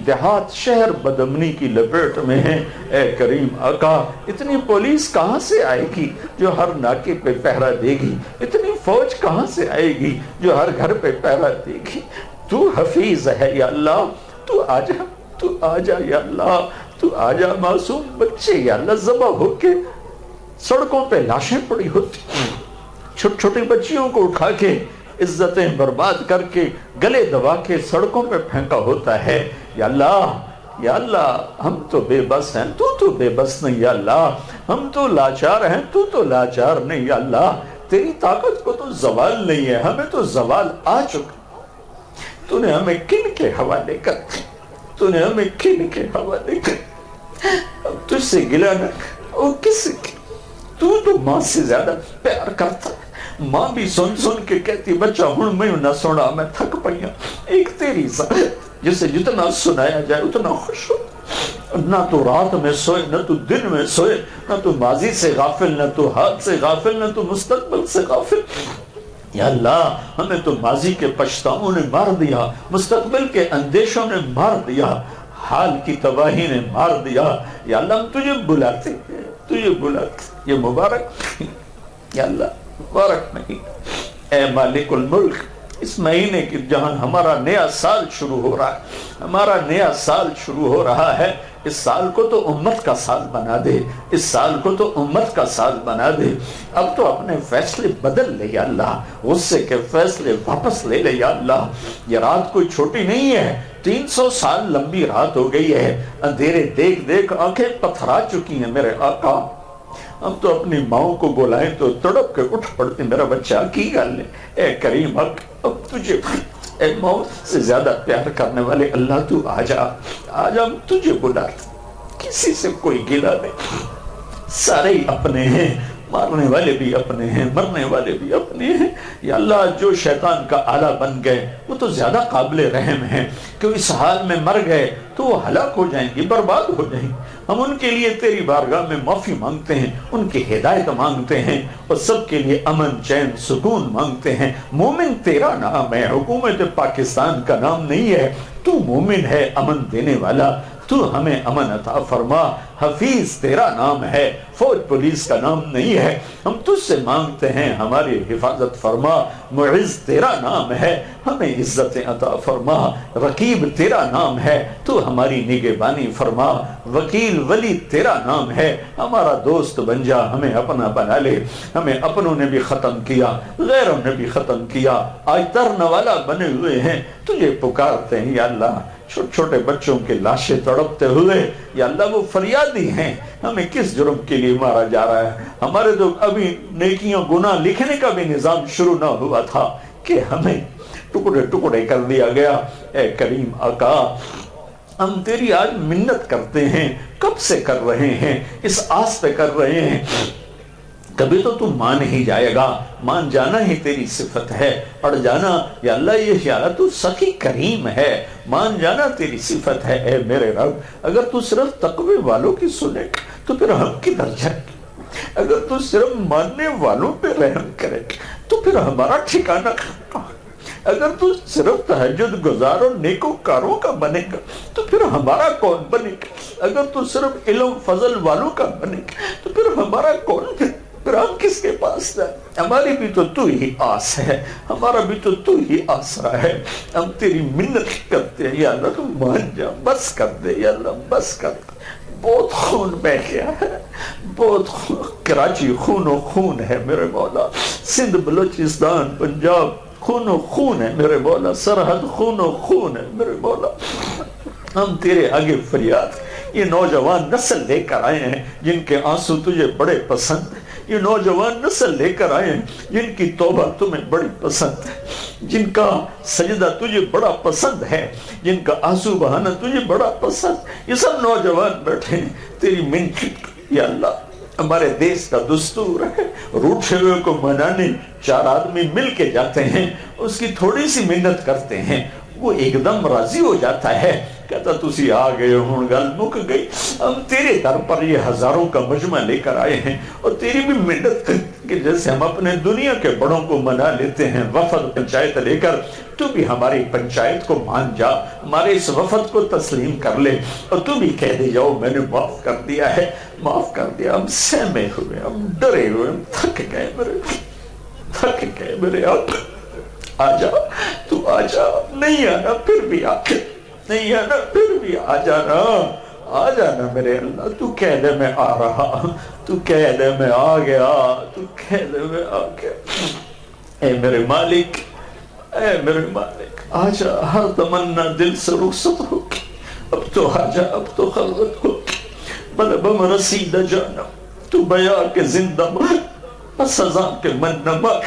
دیہات شہر بدامنی کی لپیٹ میں ہیں. اے کریم آقا، اتنی پولیس کہاں سے آئے گی جو ہر ناکے پہ پہرا دے گی؟ اتنی فوج کہاں سے آئے گی جو ہر گھر پہ پہرا دے گی؟ تو حفیظ ہے یا اللہ، تو آجا، تو آجا یا اللہ، تو آجا. معصوم بچے یا اللہ ذبح ہو کے سڑکوں پہ لاشیں پڑی ہوتی، چھوٹی چھوٹی بچیوں کو اٹھا کے عزتیں برباد کر کے گلے دبا کے سڑکوں پہ پھینکا ہوتا ہے. یا اللہ، یا اللہ ہم تو بے بس ہیں، تو بے بس نہیں یا اللہ. ہم تو لاچار ہیں، تو لاچار نہیں یا اللہ. تیری طاقت کو تو زوال نہیں ہے، ہمیں تو زوال آ چکا. تو نے ہمیں کن کے حوالے کر، تو نے ہمیں کن کے حوالے کر. اب تجھ سے گلا نہ کر، وہ کس کی؟ تو ماں سے زیادہ پیار کرتا. ماں بھی سن سن کے کہتی بچہ ہن میں نہ سنا، میں تھک پئی ہوں. ایک تیری ذات جسے جتنا سنایا جائے اتنا خوش ہو. نہ تو رات میں سوئے، نہ تو دن میں سوئے، نہ تو ماضی سے غافل، نہ تو حال سے غافل، نہ تو مستقبل سے غافل. یا اللہ ہمیں تو ماضی کے پچھتاؤں نے مار دیا، مستقبل کے اندیشوں نے مار دیا، حال کی تباہی نے مار دیا. یا اللہ ہم تجھے بلاتے ہیں، تجھے بلاتے. یہ مبارک یا اللہ مبارک نہیں. اے مالک الملک، اس مہینے کی جہاں ہمارا نیا سال شروع ہو رہا ہے، ہمارا نیا سال شروع ہو رہا ہے، اس سال کو تو امت کا سال بنا دے، اس سال کو تو امت کا سال بنا دے. اب تو اپنے فیصلے بدل لے یا اللہ، غصے کے فیصلے واپس لے لے یا اللہ. یہ رات کوئی چھوٹی نہیں ہے، 300 سال لمبی رات ہو گئی ہے. اندھیرے دیکھ دیکھ آنکھیں پتھرا چکی ہیں میرے آقا. ہم تو اپنی ماؤں کو بلائیں تو تڑپ کے اٹھ پڑتے، میرا بچہ کی گل ہے. اے کریم حق، اب تجھے اے موت سے زیادہ پیار کرنے والے اللہ تو آجا، آجا ہم تجھے بلاتے. کسی سے کوئی گلا نہیں، سارے ہی اپنے ہیں، مارنے والے بھی اپنے ہیں، مرنے والے بھی اپنے ہیں. یا اللہ جو شیطان کا آلہ بن گئے وہ تو زیادہ قابل رحم ہیں کہ اس حال میں مر گئے تو وہ ہلاک ہو جائیں گے، برباد ہو جائیں گے. ہم ان کے لیے تیری بارگاہ میں معافی مانگتے ہیں، ان کی ہدایت مانگتے ہیں، اور سب کے لیے امن چین سکون مانگتے ہیں. مومن تیرا نام ہے، حکومت پاکستان کا نام نہیں ہے. تو مومن ہے، امن دینے والا، تو ہمیں امن عطا فرما. حفیظ تیرا نام ہے، فوج پولیس کا نام نہیں ہے. ہم تجھ سے مانگتے ہیں ہماری حفاظت فرما. معز تیرا نام ہے، ہمیں عزت عطا فرما. رقیب تیرا نام ہے، تو ہماری نگہبانی فرما. وکیل ولی تیرا نام ہے، ہمارا دوست بن جا، ہمیں اپنا بنا لے. ہمیں اپنوں نے بھی ختم کیا، غیروں نے بھی ختم کیا، آج ترنے والا بنے ہوئے ہیں، تجھے پکارتے ہیں یا اللہ. چھوٹے چھوٹے بچوں کے لاشیں تڑپتے ہوئے، یا اللہ وہ فریادی ہیں، ہمیں کس جرم کے لیے مارا جا رہا ہے؟ ہمارے تو ابھی نیکیاں گناہ لکھنے کا بھی نظام شروع نہ ہوا تھا کہ ہمیں ٹکڑے ٹکڑے کر دیا گیا۔ اے کریم آقا، ہم تیری آج منت کرتے ہیں، کب سے کر رہے ہیں، اس آس پہ کر رہے ہیں، کبھی تو تم مان ہی جائے گا۔ مان جانا ہی تیری صفت ہے، اڑ جانا یا اللہ یہ خیال تو سخی کریم ہے، مان جانا تیری صفت ہے۔ اے میرے رب، اگر تو صرف تقوی والوں کی سنے تو پھر ہم کدھر جائیں؟ اگر تو صرف ماننے والوں پہ رحم کرے تو پھر ہمارا ٹھکانہ کہاں؟ اگر تو صرف تہجد گزار اور نیکوکاروں کا بنے گا تو پھر ہمارا کون بنے گا؟ اگر تو صرف علم فضل والوں کا بنے گا تو پھر ہمارا کون بنے گا؟ پھر ہم کس کے پاس جائیں؟ ہماری بھی تو ہی آس ہے، ہمارا بھی تو ہی آسرا ہے۔ ہم تیری منت کرتے ہیں، یا اللہ تو مان جا، بس کر دے یا اللہ، بس کر دے۔ بہت خون بہ گیا ہے، بہت کراچی خون و خون ہے میرے مولا، سندھ بلوچستان پنجاب خون و خون ہے میرے مولا، سرحد خون و خون ہے میرے مولا۔ ہم تیرے آگے فریاد، یہ نوجوان نسل لے کر آئے ہیں جن کے آنسو تجھے بڑے پسند ہیں، یہ نوجوان نسل لے کر آئے ہیں جن کی توبہ تمہیں بڑی پسند ہے، جن کا سجدہ تجھے بڑا پسند ہے، جن کا آنسو بہانا تجھے بڑا پسند۔ یہ سب نوجوان بیٹھے ہیں تیری منت، یا اللہ ہمارے دیس کا دستور ہے، روٹھے ہوئے کو منانے چار آدمی مل کے جاتے ہیں، اس کی تھوڑی سی منت کرتے ہیں، وہ ایک دم راضی ہو جاتا ہے، کہتا تسی آ گئے ہوں، گل مک گئی۔ ہم تیرے در پر یہ ہزاروں کا مجمع لے کر آئے ہیں اور تیری بھی منت کہ جیسے ہم اپنے دنیا کے بڑوں کو منا لیتے ہیں وفد پنچایت لے کر، تو بھی ہماری پنچایت کو مان جا، ہمارے اس وفد کو تسلیم کر لے، اور تو بھی کہہ دے جاؤ میں نے معاف کر دیا ہے، معاف کر دیا۔ ہم سہمے ہوئے، ہم ڈرے ہوئے، ہم تھک گئے میرے آقا، آجا تو آجا، نہیں آنا پھر بھی آکے، نہیں آنا پھر بھی آ جانا، آ جانا میرے اللہ۔ تو کہہ دے میں آ رہا، تو کہہ دے میں آ گیا، تو کہہ دے میں آ گیا۔ اے میرے مالک، اے میرے مالک، آجا، ہر تمنا دل سے رخصت ہوگی، اب تو آجا، اب تو خلوت ہوگی، بلبم رسید جانا، تو بیا کے زندہ مار، سزا کے من نمک،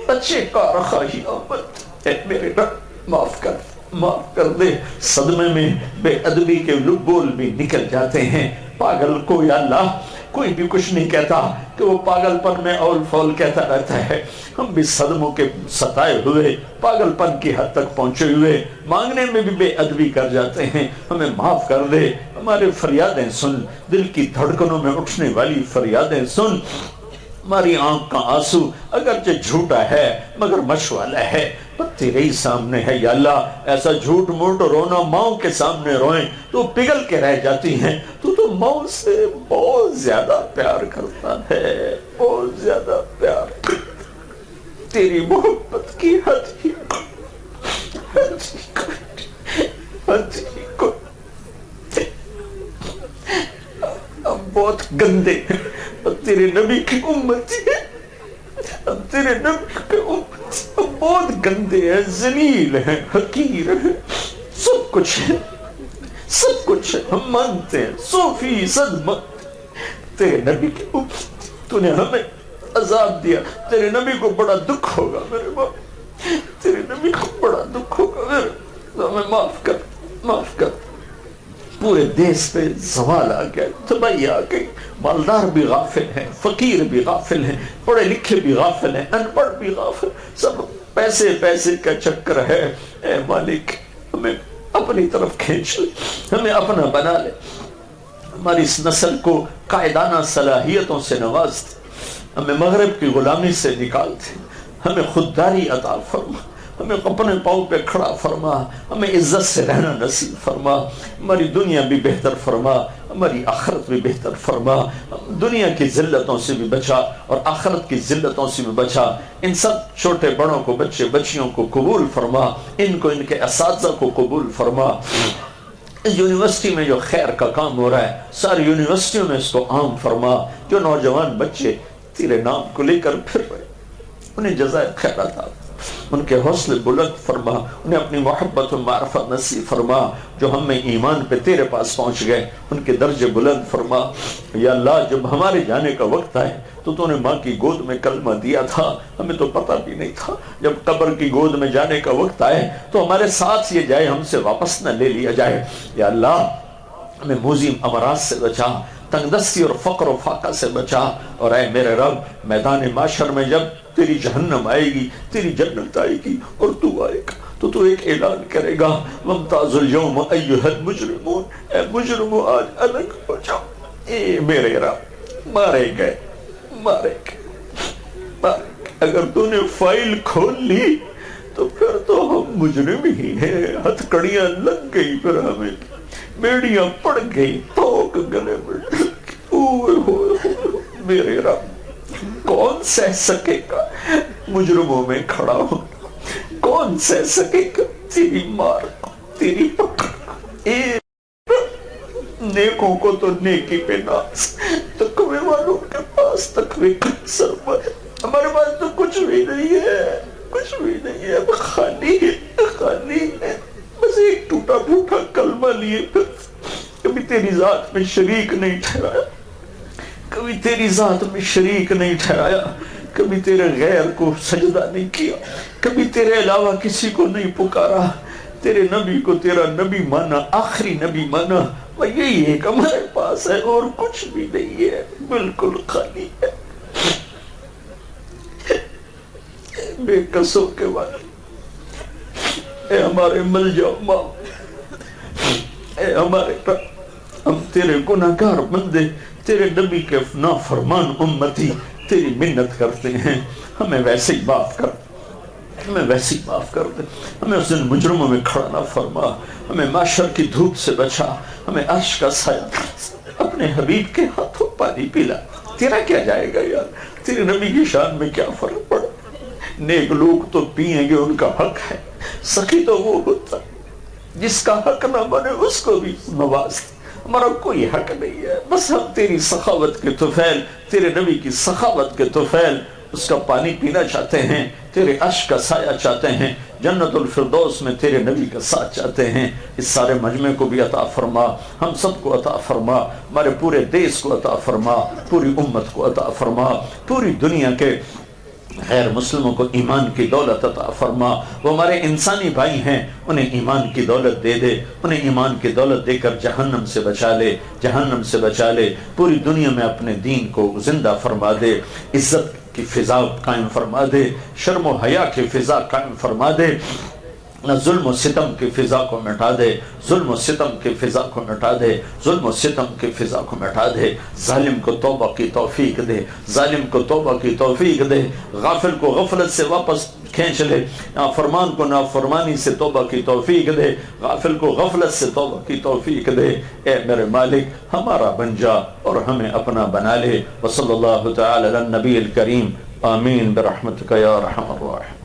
بچے کا رخاہی آمد۔ اے میرے رب معاف کر، معاف کر دے۔ صدمے میں بے ادبی کے بول بھی نکل جاتے ہیں، پاگل کو یا اللہ کوئی بھی کچھ نہیں کہتا کہ وہ پاگل پن میں اول فول کہتا رہتا ہے۔ ہم بھی صدموں کے ستائے ہوئے، پاگل پن کی حد تک پہنچے ہوئے، مانگنے میں بھی بے ادبی کر جاتے ہیں، ہمیں معاف کر دے۔ ہمارے فریادیں سن، دل کی دھڑکنوں میں اٹھنے والی فریادیں سن۔ ہماری آنکھ کا آنسو اگرچہ جھوٹا ہے مگر مشوالا ہے، پر تیرے ہی سامنے ہے یا اللہ۔ ایسا جھوٹ موٹ رونا ماؤں کے سامنے روئیں تو پگھل کے رہ جاتی ہیں۔ تو ماؤں سے بہت زیادہ پیار کرتا ہے، بہت زیادہ پیار۔ تیری محبت کی حد ہی کو ہم بہت گندے ہیں، تیرے نبی کی امتی ہے، ہم تیرے نبی کی امتی، ہم بہت گندے ہیں، ذلیل ہیں، حقیر ہیں، سب کچھ ہے، سب کچھ ہے، ہم مانتے ہیں 100% مانتے ہیں۔ تیرے نبی کی امتی، تو نے ہمیں عذاب دیا، تیرے نبی کو بڑا دکھ ہوگا میرے باپ، تیرے نبی کو بڑا دکھ ہوگا میرے، تو ہمیں معاف کر، معاف کر۔ پورے دیس پہ زوال آ گیا، تباہی آ گئی، مالدار بھی غافل ہیں، فقیر بھی غافل ہیں، پڑھے لکھے بھی غافل ہیں، ان پڑھ بھی غافل، سب پیسے پیسے کا چکر ہے۔ اے مالک ہمیں اپنی طرف کھینچ لے، ہمیں اپنا بنا لے، ہماری اس نسل کو قائدانہ صلاحیتوں سے نواز دے، ہمیں مغرب کی غلامی سے نکال دے، ہمیں خودداری عطا فرما، ہمیں اپنے پاؤں پہ کھڑا فرما، ہمیں عزت سے رہنا نصیب فرما، ہماری دنیا بھی بہتر فرما، ہماری آخرت بھی بہتر فرما، دنیا کی ذلتوں سے بھی بچا اور آخرت کی ذلتوں سے بھی بچا۔ ان سب چھوٹے بڑوں کو، بچے بچیوں کو قبول فرما، ان کو، ان کے اساتذہ کو قبول فرما۔ یونیورسٹی میں جو خیر کا کام ہو رہا ہے ساری یونیورسٹیوں میں اس کو عام فرما۔ جو نوجوان بچے تیرے نام کو لے کر پھر رہے انہیں جزائے خیر عطا۔ ان کے حوصلے بلند فرما، انہیں اپنی محبت و معرفت نصیب فرما، جو ہم میں ایمان پہ تیرے پاس پہنچ گئے ان کے درجے بلند فرما۔ یا اللہ جب ہمارے جانے کا وقت آئے تو نے ماں کی گود میں کلمہ دیا تھا، ہمیں تو پتہ بھی نہیں تھا، جب قبر کی گود میں جانے کا وقت آئے تو ہمارے ساتھ یہ جائے، ہم سے واپس نہ لے لیا جائے۔ یا اللہ ہمیں موذیم امراض سے بچا، تنگ دستی اور فقر و فاقہ سے بچا، اور اے میرے رب میدان محشر میں جب تیری جہنم آئے گی، تیری جنت آئے گی اور تو آئے گا تو ایک اعلان کرے گا وامتازوا اليوم ایھا المجرمون، اے مجرمو آج الگ ہو جاؤ۔ اے میرے رب مارے گئے۔ اگر تو نے فائل کھول لی تو پھر تو ہم مجرم ہی ہیں، ہتھکڑیاں لگ گئی، پھر ہمیں بیڑیاں پڑ گئی، توک گلے میں میرے رب کون سہ سکے گا مجرموں میں کھڑا ہو، کون سہ سکے گا تیری مار کو، تیری پکڑ کو۔ نیکوں کو تو نیکی پہ ناز، تقوی والوں کے پاس تقوی کا سرمایہ، ہمارے پاس تو کچھ بھی نہیں ہے، کچھ بھی نہیں ہے، خالی ہے، بس ایک ٹوٹا پھوٹا کلمہ لیے، کبھی تیری ذات میں شریک نہیں ٹھہرایا، کبھی تیری ذات میں شریک نہیں ٹھہرایا، کبھی تیرے غیر کو سجدہ نہیں کیا، کبھی تیرے علاوہ کسی کو نہیں پکارا، تیرے نبی کو تیرا نبی مانا، آخری نبی مانا، وہ یہی ایک ہمارے پاس ہے اور کچھ بھی نہیں ہے، بالکل خالی ہے۔ بے قصوں کے والے، اے ہمارے ملجا ماں، اے ہمارے رب، ہم تیرے گناہگار بندے، تیرے نبی کے نافرمان امتی تیری منت کرتے ہیں، ہمیں ویسے ہی معاف کر، ہمیں ویسے ہی معاف کر دے، ہمیں اس دن مجرموں میں کھڑا نہ فرما، ہمیں معاشر کی دھوپ سے بچا، ہمیں عرش کا سایہ، اپنے حبیب کے ہاتھوں پانی پلا۔ تیرا کیا جائے گا یار، تیرے نبی کی شان میں کیا فرق پڑا؟ نیک لوگ تو پئیں گے، ان کا حق ہے، سخی تو وہ ہوتا جس کا حق نہ بنے اس کو بھی نواز، ہمارا کوئی حق نہیں ہے، بس ہم تیری سخاوت کے طفیل، تیرے نبی کی سخاوت کے طفیل، اس کا پانی پینا چاہتے ہیں، تیرے عرش کا سایہ چاہتے ہیں، جنت الفردوس میں تیرے نبی کا ساتھ چاہتے ہیں۔ اس سارے مجمع کو بھی عطا فرما، ہم سب کو عطا فرما، ہمارے پورے دیس کو عطا فرما، پوری امت کو عطا فرما، پوری دنیا کے غیر مسلموں کو ایمان کی دولت عطا فرما، وہ ہمارے انسانی بھائی ہیں، انہیں ایمان کی دولت دے دے، انہیں ایمان کی دولت دے کر جہنم سے بچا لے، جہنم سے بچا لے، پوری دنیا میں اپنے دین کو زندہ فرما دے، عزت کی فضا قائم فرما دے، شرم و حیا کی فضا قائم فرما دے، ظلم و ستم کی فضا کو مٹا دے، ظلم و ستم کی فضا کو مٹا دے، ظلم و ستم کی فضا کو مٹا دے، ظالم کو توبہ کی توفیق دے، ظالم کو توبہ کی توفیق دے، غافل کو غفلت سے واپس کھینچ لے، نافرمان کو نافرمانی سے توبہ کی توفیق دے، غافل کو غفلت سے توبہ کی توفیق دے۔ اے میرے مالک ہمارا بن جا اور ہمیں اپنا بنا لے۔ وصلی اللہ تعالی علی النبی الکریم، آمین برحمتک یا ارحم الراحمین۔